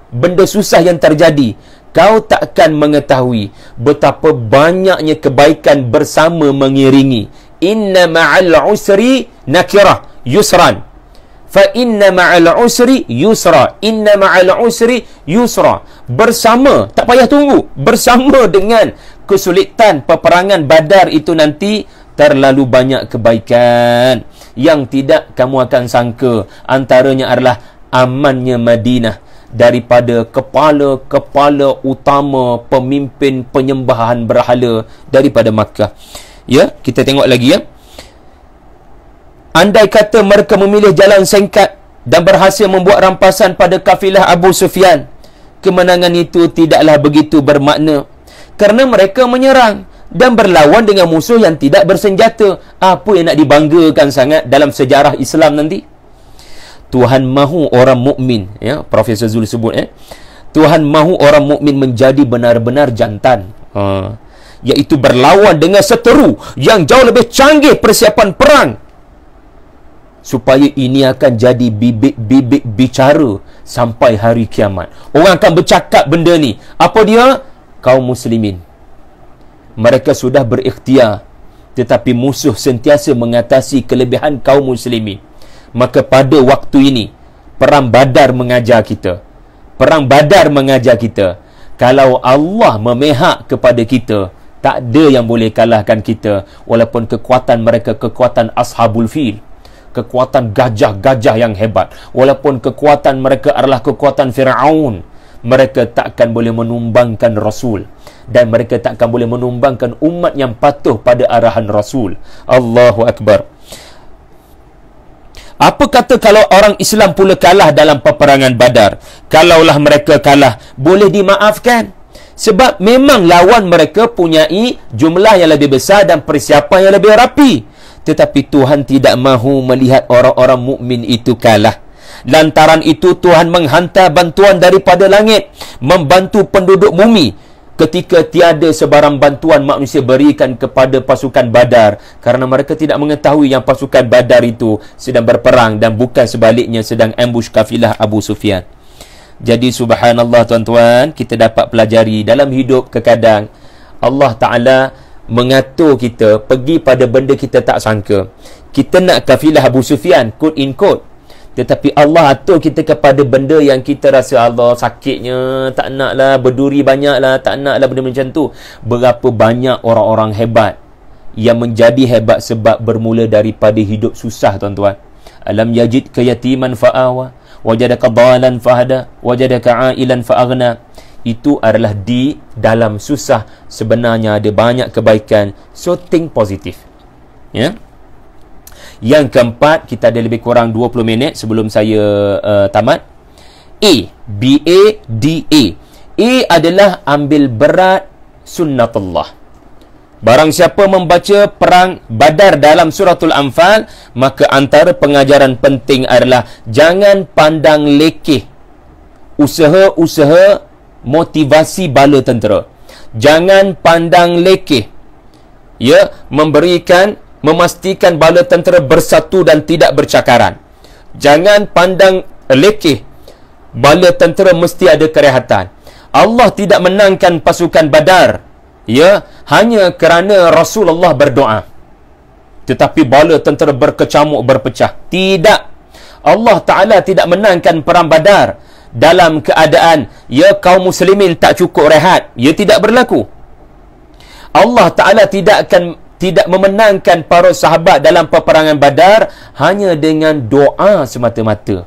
benda susah yang terjadi, kau takkan mengetahui betapa banyaknya kebaikan bersama mengiringi. Inna ma'al usri nakirah yusran. Fa inna ma'al usri yusra. Inna ma'al usri yusra. Bersama, tak payah tunggu, bersama dengan kesulitan peperangan Badar itu nanti terlalu banyak kebaikan yang tidak kamu akan sangka. Antaranya adalah amannya Madinah daripada kepala-kepala utama pemimpin penyembahan berhala daripada Makkah. Ya, kita tengok lagi, ya. Andai kata mereka memilih jalan singkat dan berhasil membuat rampasan pada kafilah Abu Sufyan, kemenangan itu tidaklah begitu bermakna kerana mereka menyerang dan berlawan dengan musuh yang tidak bersenjata. Apa yang nak dibanggakan sangat dalam sejarah Islam nanti? Tuhan mahu orang mukmin, ya, Profesor Zul sebut, Tuhan mahu orang mukmin menjadi benar-benar jantan, iaitu berlawan dengan seteru yang jauh lebih canggih persiapan perang, supaya ini akan jadi bibit-bibit bicara sampai hari kiamat. Orang akan bercakap benda ni. Apa dia? Kaum muslimin, mereka sudah berikhtiar, tetapi musuh sentiasa mengatasi kelebihan kaum muslimin. Maka pada waktu ini Perang Badar mengajar kita. Perang Badar mengajar kita, kalau Allah memihak kepada kita, tak ada yang boleh kalahkan kita. Walaupun kekuatan mereka kekuatan Ashabul Fil, kekuatan gajah-gajah yang hebat, walaupun kekuatan mereka adalah kekuatan Fir'aun, mereka takkan boleh menumbangkan Rasul, dan mereka takkan boleh menumbangkan umat yang patuh pada arahan Rasul. Allahu Akbar. Apa kata kalau orang Islam pula kalah dalam peperangan Badar? Kalaulah mereka kalah, boleh dimaafkan. Sebab memang lawan mereka punyai jumlah yang lebih besar dan persiapan yang lebih rapi. Tetapi Tuhan tidak mahu melihat orang-orang mukmin itu kalah. Lantaran itu Tuhan menghantar bantuan daripada langit, membantu penduduk bumi. Ketika tiada sebarang bantuan manusia berikan kepada pasukan Badar, kerana mereka tidak mengetahui yang pasukan Badar itu sedang berperang dan bukan sebaliknya sedang ambush kafilah Abu Sufyan. Jadi subhanallah tuan-tuan, kita dapat pelajari dalam hidup kekadang Allah Ta'ala mengatur kita pergi pada benda kita tak sangka. Kita nak kafilah Abu Sufyan, quote in quote, tetapi Allah atur kita kepada benda yang kita rasa Allah sakitnya, tak naklah, berduri banyaklah, tak naklah benda macam tu. Berapa banyak orang-orang hebat yang menjadi hebat sebab bermula daripada hidup susah tuan-tuan. Alam yajid ka yatiman fa'awa, wajadaka dhalan fahada, wajadaka ailan fa'aghna. Itu adalah di dalam susah sebenarnya ada banyak kebaikan. So think positif. Ya. Yang keempat, kita ada lebih kurang 20 minit sebelum saya tamat. A, B-A-D-A. A adalah ambil berat sunnatullah. Barang siapa membaca perang Badar dalam suratul Anfal, maka antara pengajaran penting adalah jangan pandang lekeh usaha-usaha motivasi bala tentera. Jangan pandang lekeh, ya, memastikan bala tentera bersatu dan tidak bercakaran. Jangan pandang lekeh bala tentera mesti ada kerehatan. Allah tidak menangkan pasukan Badar, ya, hanya kerana Rasulullah berdoa, tetapi bala tentera berkecamuk berpecah. Tidak. Allah Ta'ala tidak menangkan perang Badar dalam keadaan, ya, kaum muslimin tak cukup rehat. Ya, tidak berlaku. Allah Ta'ala tidak memenangkan para sahabat dalam peperangan Badar hanya dengan doa semata-mata.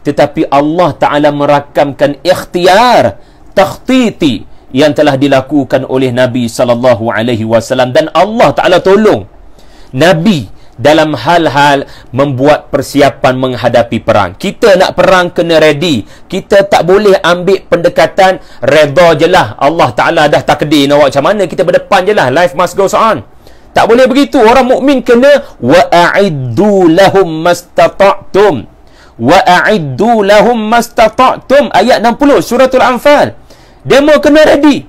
Tetapi Allah Ta'ala merakamkan ikhtiar, takhtiti yang telah dilakukan oleh Nabi SAW. Dan Allah Ta'ala tolong Nabi dalam hal-hal membuat persiapan menghadapi perang. Kita nak perang kena ready. Kita tak boleh ambil pendekatan redha je lah, Allah Ta'ala dah takdir nak buat macam mana, kita berdepan je lah, life must go on. Tak boleh begitu. Orang mukmin kena wa'iddu lahum mastata'tum. Wa'iddu lahum mastata'tum. Ayat 60 suratul Anfal. Demo kena ready.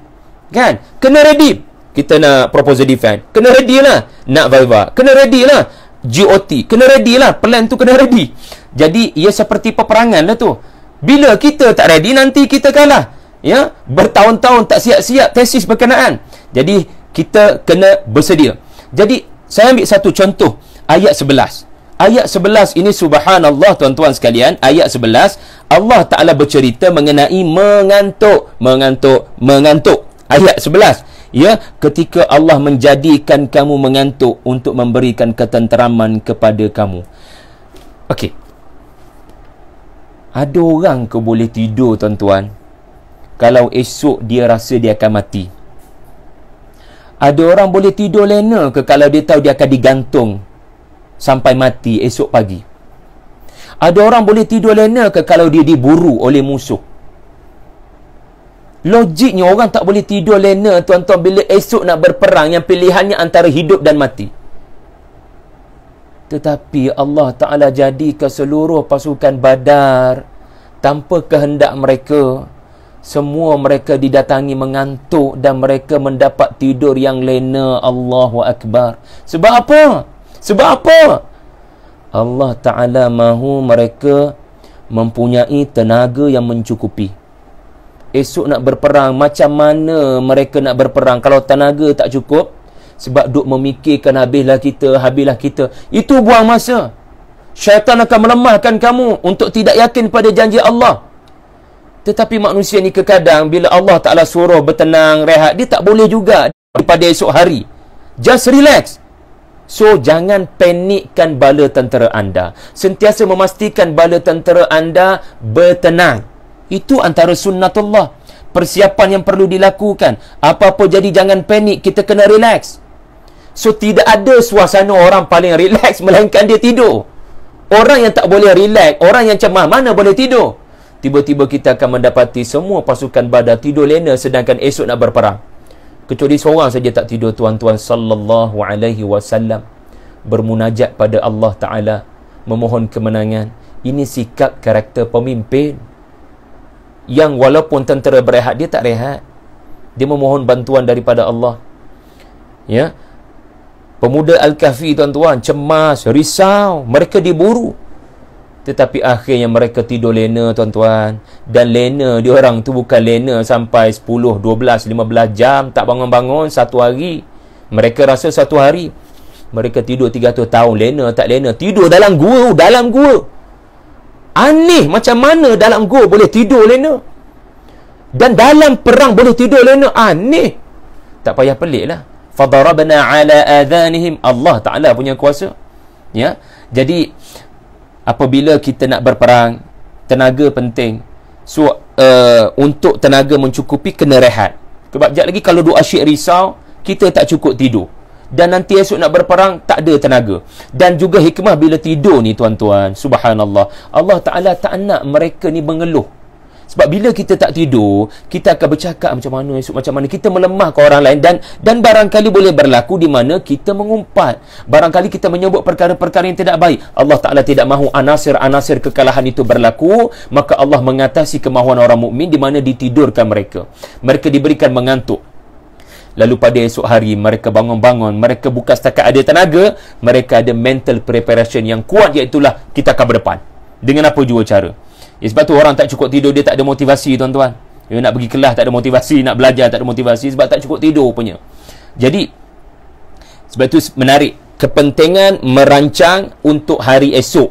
Kan? Kena ready. Kita nak proposal defense, kena ready lah. Nak Viva, kena ready lah. GOT, kena ready lah. Plan tu kena ready. Jadi, ia seperti peperangan lah tu. Bila kita tak ready, nanti kita kalah. Ya, bertahun-tahun tak siap-siap tesis berkenaan. Jadi, kita kena bersedia. Jadi, saya ambil satu contoh. Ayat 11. Ayat 11 ini subhanallah tuan-tuan sekalian. Ayat 11, Allah Ta'ala bercerita mengenai mengantuk. Ayat 11. Ya, ketika Allah menjadikan kamu mengantuk untuk memberikan ketenteraman kepada kamu. Okey. Ada orang ke boleh tidur tuan-tuan kalau esok dia rasa dia akan mati? Ada orang boleh tidur lena ke kalau dia tahu dia akan digantung sampai mati esok pagi? Ada orang boleh tidur lena ke kalau dia diburu oleh musuh? Logiknya orang tak boleh tidur lena tuan-tuan bila esok nak berperang yang pilihannya antara hidup dan mati. Tetapi Allah Ta'ala jadikan seluruh pasukan Badar tanpa kehendak mereka, semua mereka didatangi mengantuk dan mereka mendapat tidur yang lena. Allahu Akbar. Sebab apa? Sebab apa? Allah Ta'ala mahu mereka mempunyai tenaga yang mencukupi. Esok nak berperang, macam mana mereka nak berperang kalau tenaga tak cukup? Sebab duk memikirkan habislah kita. Itu buang masa. Syaitan akan melemahkan kamu untuk tidak yakin pada janji Allah. Tetapi manusia ni kadang bila Allah Ta'ala suruh bertenang, rehat, dia tak boleh juga daripada esok hari. Just relax. So, jangan panikkan bala tentera anda. Sentiasa memastikan bala tentera anda bertenang. Itu antara sunnatullah. Persiapan yang perlu dilakukan. Apa-apa jadi jangan panik, kita kena relax. So, tidak ada suasana orang paling relax melainkan dia tidur. Orang yang tak boleh relax, orang yang cemah, mana boleh tidur? Tiba-tiba kita akan mendapati semua pasukan Badar tidur lena sedangkan esok nak berperang. Kecuali seorang saja tak tidur, tuan-tuan, sallallahu alaihi wasallam bermunajat pada Allah Ta'ala, memohon kemenangan. Ini sikap karakter pemimpin yang walaupun tentera berehat, dia tak rehat. Dia memohon bantuan daripada Allah. Ya, pemuda Al-Kahfi, tuan-tuan, cemas, risau, mereka diburu. Tetapi akhirnya mereka tidur lena, tuan-tuan. Dan lena diorang tu bukan lena sampai 10, 12, 15 jam, tak bangun-bangun satu hari. Mereka rasa satu hari. Mereka tidur 300 tahun, lena tak lena. Tidur dalam gua, dalam gua. Aneh, macam mana dalam gua boleh tidur lena? Dan dalam perang boleh tidur lena? Aneh. Tak payah pelik lah. Fadarabna ala adhanihim. Allah Ta'ala punya kuasa. Ya. Jadi apabila kita nak berperang, tenaga penting. So untuk tenaga mencukupi, kena rehat. Sebab sekejap lagi kalau duk asyik risau, kita tak cukup tidur. Dan nanti esok nak berperang, tak ada tenaga. Dan juga hikmah bila tidur ni, tuan-tuan, subhanallah, Allah Ta'ala tak nak mereka ni mengeluh. Sebab bila kita tak tidur, kita akan bercakap macam mana esok, macam mana. Kita melemahkan orang lain. Dan barangkali boleh berlaku di mana kita mengumpat. Barangkali kita menyebut perkara-perkara yang tidak baik. Allah Ta'ala tidak mahu anasir-anasir kekalahan itu berlaku. Maka Allah mengatasi kemahuan orang mukmin di mana ditidurkan mereka. Mereka diberikan mengantuk. Lalu pada esok hari mereka bangun-bangun, mereka bukan setakat ada tenaga, mereka ada mental preparation yang kuat, iaitulah kita akan berdepan dengan apa jua cara. Sebab tu orang tak cukup tidur, dia tak ada motivasi, tuan-tuan. Dia nak pergi kelas tak ada motivasi, nak belajar tak ada motivasi sebab tak cukup tidur punya. Jadi sebab tu menarik kepentingan merancang untuk hari esok.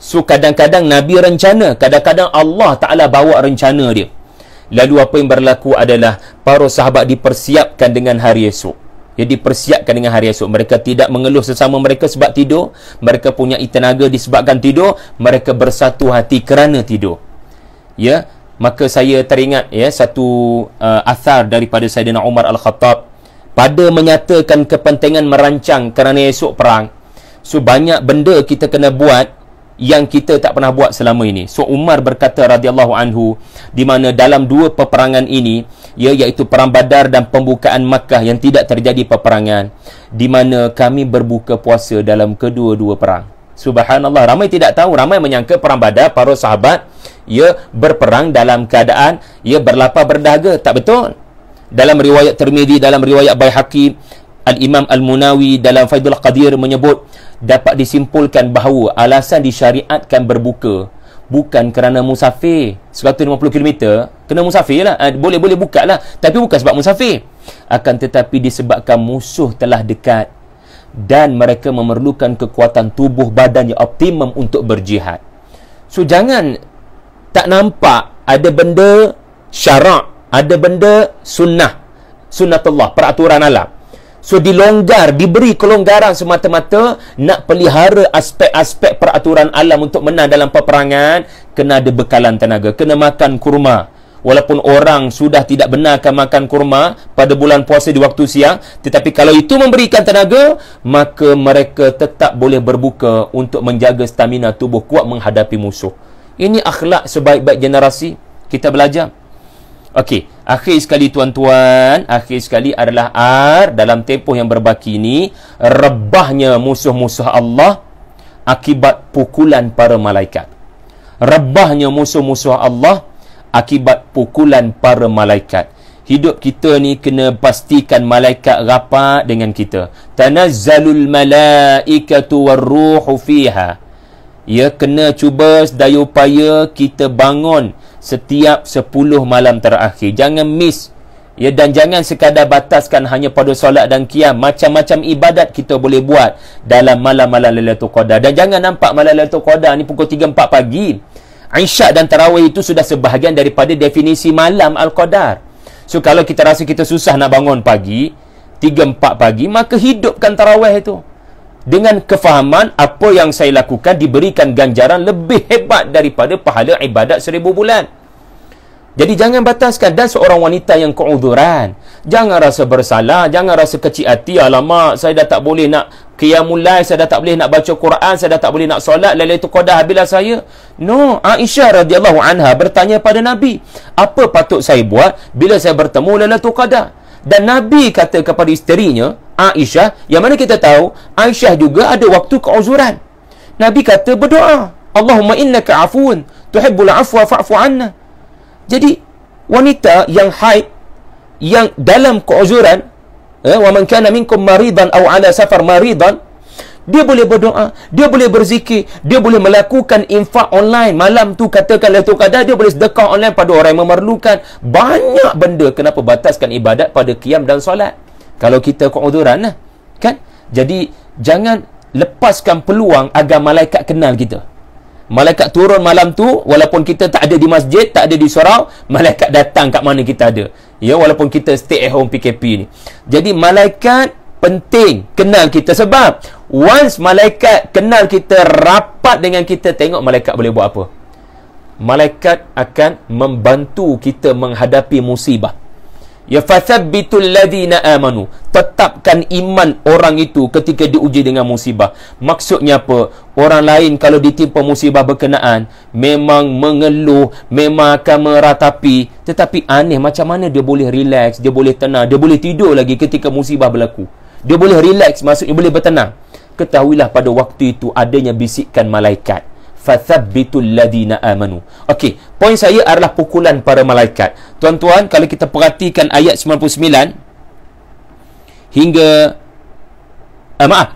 So kadang-kadang Nabi rencana, kadang-kadang Allah Ta'ala bawa rencana dia. Lalu apa yang berlaku adalah para sahabat dipersiapkan dengan hari esok. Ya, dipersiapkan dengan hari esok. Mereka tidak mengeluh sesama mereka sebab tidur. Mereka punya tenaga disebabkan tidur. Mereka bersatu hati kerana tidur. Ya, maka saya teringat ya satu athar daripada Sayyidina Umar Al-Khattab pada menyatakan kepentingan merancang kerana esok perang. So banyak benda kita kena buat yang kita tak pernah buat selama ini. So Umar berkata radhiyallahu anhu, di mana dalam dua peperangan ini, ya, iaitu perang Badar dan pembukaan Makkah yang tidak terjadi peperangan, di mana kami berbuka puasa dalam kedua-dua perang. Subhanallah, ramai tidak tahu, ramai menyangka perang Badar para sahabat ya berperang dalam keadaan ya berlapar berdahaga. Tak betul. Dalam riwayat Tirmizi, dalam riwayat Baihaqi, Al-Imam Al-Munawi dalam Faidul Qadir menyebut, dapat disimpulkan bahawa alasan disyariatkan berbuka bukan kerana musafir 150 km, kena musafir lah, boleh buka lah, tapi bukan sebab musafir, akan tetapi disebabkan musuh telah dekat dan mereka memerlukan kekuatan tubuh badan yang optimum untuk berjihad. So jangan tak nampak ada benda syarak, ada benda sunnatullah, peraturan alam. So dilonggar, diberi kelonggaran semata-mata nak pelihara aspek-aspek peraturan alam untuk menang dalam peperangan. Kena ada bekalan tenaga, kena makan kurma. Walaupun orang sudah tidak benarkan makan kurma pada bulan puasa di waktu siang, tetapi kalau itu memberikan tenaga, maka mereka tetap boleh berbuka untuk menjaga stamina tubuh kuat menghadapi musuh. Ini akhlak sebaik-baik generasi kita belajar. Okey, akhir sekali tuan-tuan, akhir sekali adalah dalam tempoh yang berbaki ini, rebahnya musuh-musuh Allah akibat pukulan para malaikat. Rebahnya musuh-musuh Allah akibat pukulan para malaikat. Hidup kita ni kena pastikan malaikat rapat dengan kita. Tanazzalul malaikatu warruhu fiha. Ya, kena cuba sedaya upaya kita bangun setiap 10 malam terakhir. Jangan miss Ya, dan jangan sekadar bataskan hanya pada solat dan qiyam. Macam-macam ibadat kita boleh buat dalam malam-malam Lailatul Qadar. Dan jangan nampak malam Lailatul Qadar ni pukul 3-4 pagi. Isyak dan tarawih itu sudah sebahagian daripada definisi malam Al-Qadar. So kalau kita rasa kita susah nak bangun pagi 3-4 pagi, maka hidupkan tarawih itu dengan kefahaman apa yang saya lakukan diberikan ganjaran lebih hebat daripada pahala ibadat 1000 bulan. Jadi jangan bataskan. Dan seorang wanita yang keuzuran, jangan rasa bersalah, jangan rasa kecil hati, alamak saya dah tak boleh nak qiyamul lail, saya dah tak boleh nak baca Quran, saya dah tak boleh nak solat, Lailatul Qadar habislah saya. No, Aisyah radhiyallahu anha bertanya pada Nabi, apa patut saya buat bila saya bertemu Lailatul Qadar? Dan Nabi kata kepada isterinya Aisyah, yang mana kita tahu Aisyah juga ada waktu keuzuran. Nabi kata berdoa, Allahumma innaka afuun tuhibbul afwa fa'fu anna. Jadi wanita yang haid, yang dalam keuzuran, wa man kana minkum maridan aw ala safar maridan, dia boleh berdoa, dia boleh berzikir, dia boleh melakukan infak online. Malam tu katakan Lailatul Qadar, dia boleh sedekah online pada orang yang memerlukan. Banyak benda. Kenapa bataskan ibadat pada qiyam dan solat kalau kita keuzuran lah, kan? Jadi jangan lepaskan peluang agar malaikat kenal kita. Malaikat turun malam tu, walaupun kita tak ada di masjid, tak ada di surau, malaikat datang kat mana kita ada. Ya, walaupun kita stay at home PKP ni. Jadi malaikat penting kenal kita, sebab once malaikat kenal kita, rapat dengan kita, tengok malaikat boleh buat apa. Malaikat akan membantu kita menghadapi musibah. Ya, fathabbitul ladina amanu, tetapkan iman orang itu ketika diuji dengan musibah. Maksudnya apa? Orang lain kalau ditimpa musibah berkenaan memang mengeluh, memang akan meratapi, tetapi aneh macam mana dia boleh relax, dia boleh tenang, dia boleh tidur lagi ketika musibah berlaku. Dia boleh relax, maksudnya boleh bertenang. Ketahuilah pada waktu itu adanya bisikan malaikat, fathabbitul ladina amanu. Okey, poin saya adalah pukulan para malaikat. Tuan-tuan, kalau kita perhatikan ayat 99 hingga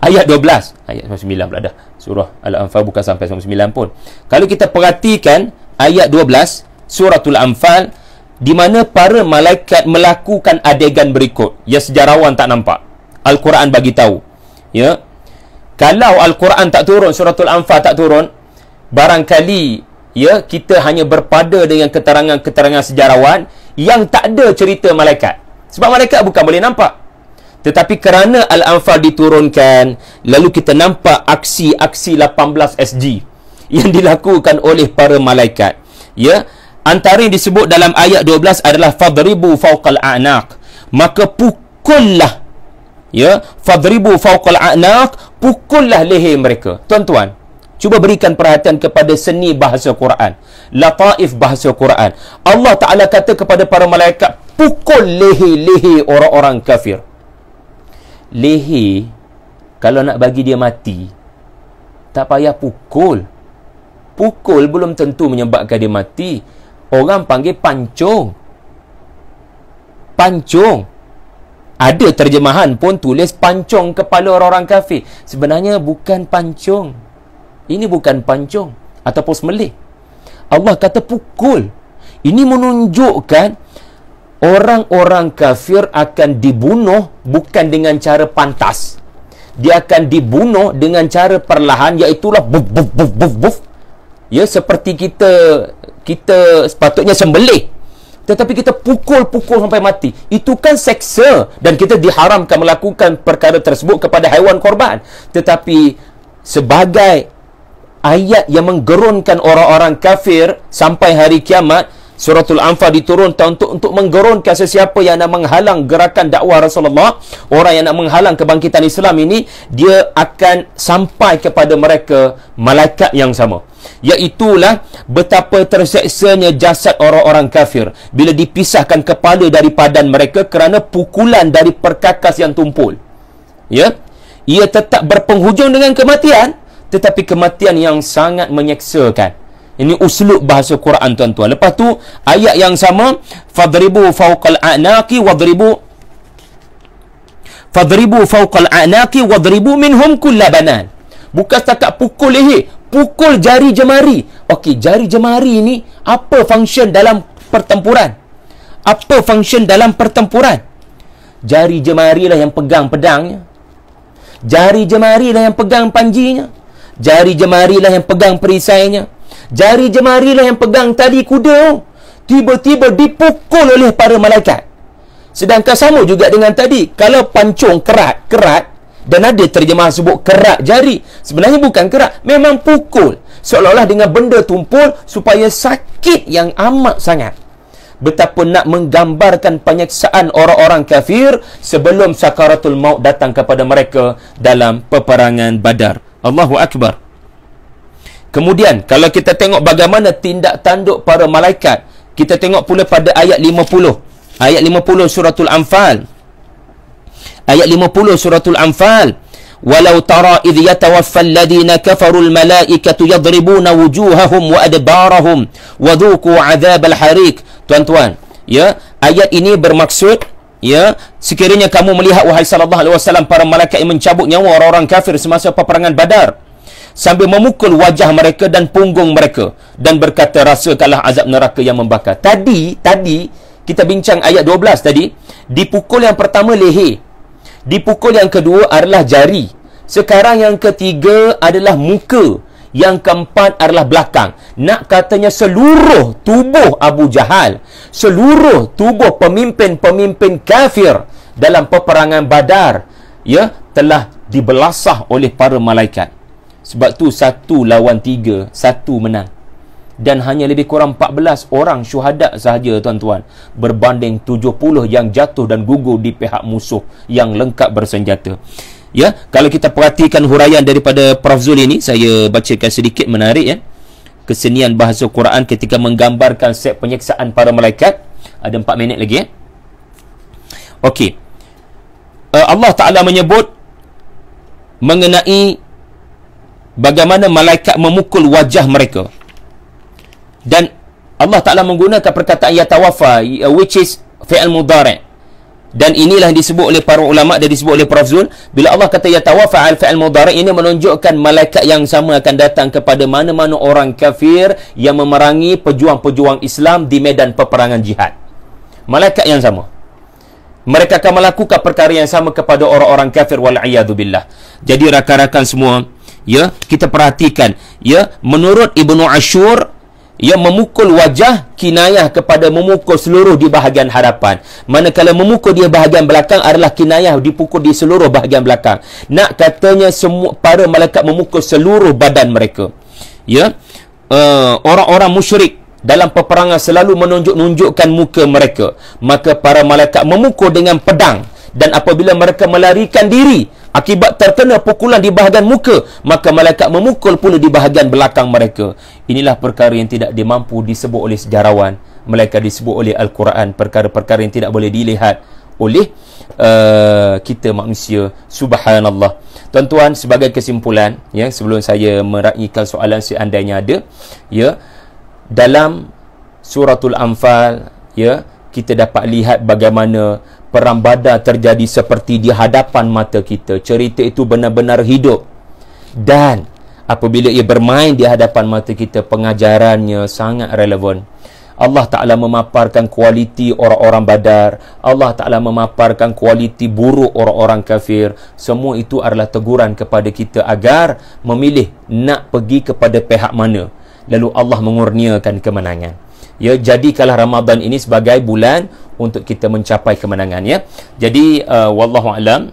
ayat 12. Ayat 99 pula dah. Surah Al-Anfal bukan sampai 99 pun. Kalau kita perhatikan ayat 12 Suratul Anfal, di mana para malaikat melakukan adegan berikut. Ya, sejarawan tak nampak. Al-Quran bagi tahu. Ya. Kalau Al-Quran tak turun, Suratul Anfal tak turun, barangkali ya kita hanya berpada dengan keterangan-keterangan sejarawan yang tak ada cerita malaikat. Sebab malaikat bukan boleh nampak. Tetapi kerana Al-Anfal diturunkan, lalu kita nampak aksi-aksi 18 SG yang dilakukan oleh para malaikat. Ya, antara yang disebut dalam ayat 12 adalah fadribu fawqal a'naq. Maka pukullah, ya, fadribu fawqal a'naq, pukullah leher mereka. Tuan-tuan, cuba berikan perhatian kepada seni bahasa Quran, lataif bahasa Quran. Allah Ta'ala kata kepada para malaikat, pukul leher-leher orang-orang kafir. Leher, kalau nak bagi dia mati, tak payah pukul. Pukul belum tentu menyebabkan dia mati. Orang panggil pancung. Pancung. Ada terjemahan pun tulis pancung kepala orang-orang kafir. Sebenarnya bukan pancung. Ini bukan pancung ataupun sembelih. Allah kata pukul. Ini menunjukkan orang-orang kafir akan dibunuh bukan dengan cara pantas. Dia akan dibunuh dengan cara perlahan, iaitulah buf buf buf buf buf. Ya, seperti kita sepatutnya sembelih, tetapi kita pukul-pukul sampai mati. Itu kan seksa, dan kita diharamkan melakukan perkara tersebut kepada haiwan korban. Tetapi sebagai ayat yang menggerunkan orang-orang kafir sampai hari kiamat, Suratul Anfal diturunkan untuk menggerunkan sesiapa yang nak menghalang gerakan dakwah Rasulullah, orang yang nak menghalang kebangkitan Islam ini, dia akan sampai kepada mereka malaikat yang sama. Iaitulah betapa terseksanya jasad orang-orang kafir bila dipisahkan kepala dari badan mereka kerana pukulan dari perkakas yang tumpul. Ya, ia tetap berpenghujung dengan kematian, tetapi kematian yang sangat menyeksakan. Ini uslub bahasa Quran, tuan-tuan. Lepas tu ayat yang sama, fadribu fawqal a'naqi wadribu minhum kulla banan. Bukan setakat pukul leher, pukul jari jemari. Okey, jari jemari ni apa function dalam pertempuran? Apa function dalam pertempuran? Jari jemarilah yang pegang pedangnya. Jari jemarilah yang pegang panjinya. Jari jemarilah yang pegang perisainya. Jari jemarilah yang pegang tali kuda. Tiba-tiba dipukul oleh para malaikat. Sedangkan sama juga dengan tadi. Kalau pancung kerat, dan ada terjemahan sebut kerat jari. Sebenarnya bukan kerat, memang pukul. Seolah-olah dengan benda tumpul supaya sakit yang amat sangat. Betapa nak menggambarkan penyiksaan orang-orang kafir sebelum sakaratul maut datang kepada mereka dalam peperangan Badar. Allahu Akbar. Kemudian, kalau kita tengok bagaimana tindak tanduk para malaikat, kita tengok pula pada ayat 50. Ayat 50 suratul Anfal. Ayat 50 suratul Anfal. Walau tara idh yatawaffal ladina kafarul malaikatu yadribuna wujuhahum wa adbarahum wa dhuku adzabal harik. Tuan-tuan, ya, ayat ini bermaksud, ya, sekiranya kamu melihat wahai sallallahu alaihi wasallam para malaikat yang mencabut nyawa orang-orang kafir semasa peperangan Badar sambil memukul wajah mereka dan punggung mereka dan berkata, rasakanlah azab neraka yang membakar. Tadi kita bincang ayat 12 tadi, dipukul yang pertama leher, dipukul yang kedua adalah jari, sekarang yang ketiga adalah muka, yang keempat adalah belakang. Nak katanya seluruh tubuh Abu Jahal, seluruh tubuh pemimpin-pemimpin kafir dalam peperangan Badar, ya, telah dibelasah oleh para malaikat. Sebab tu 1 lawan 3, 1 menang. Dan hanya lebih kurang 14 orang syuhada sahaja, tuan-tuan, berbanding 70 yang jatuh dan gugur di pihak musuh yang lengkap bersenjata. Ya, kalau kita perhatikan huraian daripada Prof Zul ini, saya bacakan sedikit, menarik, ya. Kesenian bahasa Quran ketika menggambarkan set penyiksaan para malaikat. Ada 4 minit lagi, ya. Okey. Allah Ta'ala menyebut mengenai bagaimana malaikat memukul wajah mereka. Dan Allah Ta'ala menggunakan perkataan yatawaffa, which is fi'al mudhari'. Dan inilah yang disebut oleh para ulama' dan disebut oleh Prof Zul. Bila Allah kata yatawaffa al fi'al mudhari', ini menunjukkan malaikat yang sama akan datang kepada mana-mana orang kafir yang memerangi pejuang-pejuang Islam di medan peperangan jihad. Malaikat yang sama. Mereka akan melakukan perkara yang sama kepada orang-orang kafir, wal'iyadzubillah. Jadi rakan-rakan semua, ya, kita perhatikan, ya, menurut Ibnu Ashur, ia memukul wajah kinayah kepada memukul seluruh di bahagian hadapan. Manakala memukul di bahagian belakang adalah kinayah dipukul di seluruh bahagian belakang. Nak katanya semua para malaikat memukul seluruh badan mereka. Ya, orang-orang musyrik dalam peperangan selalu menunjuk-nunjukkan muka mereka. Maka para malaikat memukul dengan pedang. Dan apabila mereka melarikan diri akibat terkena pukulan di bahagian muka, maka malaikat memukul pula di bahagian belakang mereka. Inilah perkara yang tidak dimampu disebut oleh sejarawan, melainkan disebut oleh Al-Quran. Perkara-perkara yang tidak boleh dilihat oleh kita manusia. Subhanallah. Tuan-tuan, sebagai kesimpulan, ya, sebelum saya meraihkan soalan seandainya ada, ya, dalam suratul Anfal, ya, kita dapat lihat bagaimana perang Badar terjadi seperti di hadapan mata kita. Cerita itu benar-benar hidup. Dan apabila ia bermain di hadapan mata kita, pengajarannya sangat relevan. Allah Ta'ala memaparkan kualiti orang-orang Badar. Allah Ta'ala memaparkan kualiti buruk orang-orang kafir. Semua itu adalah teguran kepada kita agar memilih nak pergi kepada pihak mana. Lalu Allah mengurniakan kemenangan. Ya, jadikanlah Ramadan ini sebagai bulan untuk kita mencapai kemenangan, ya. Jadi wallahu alam,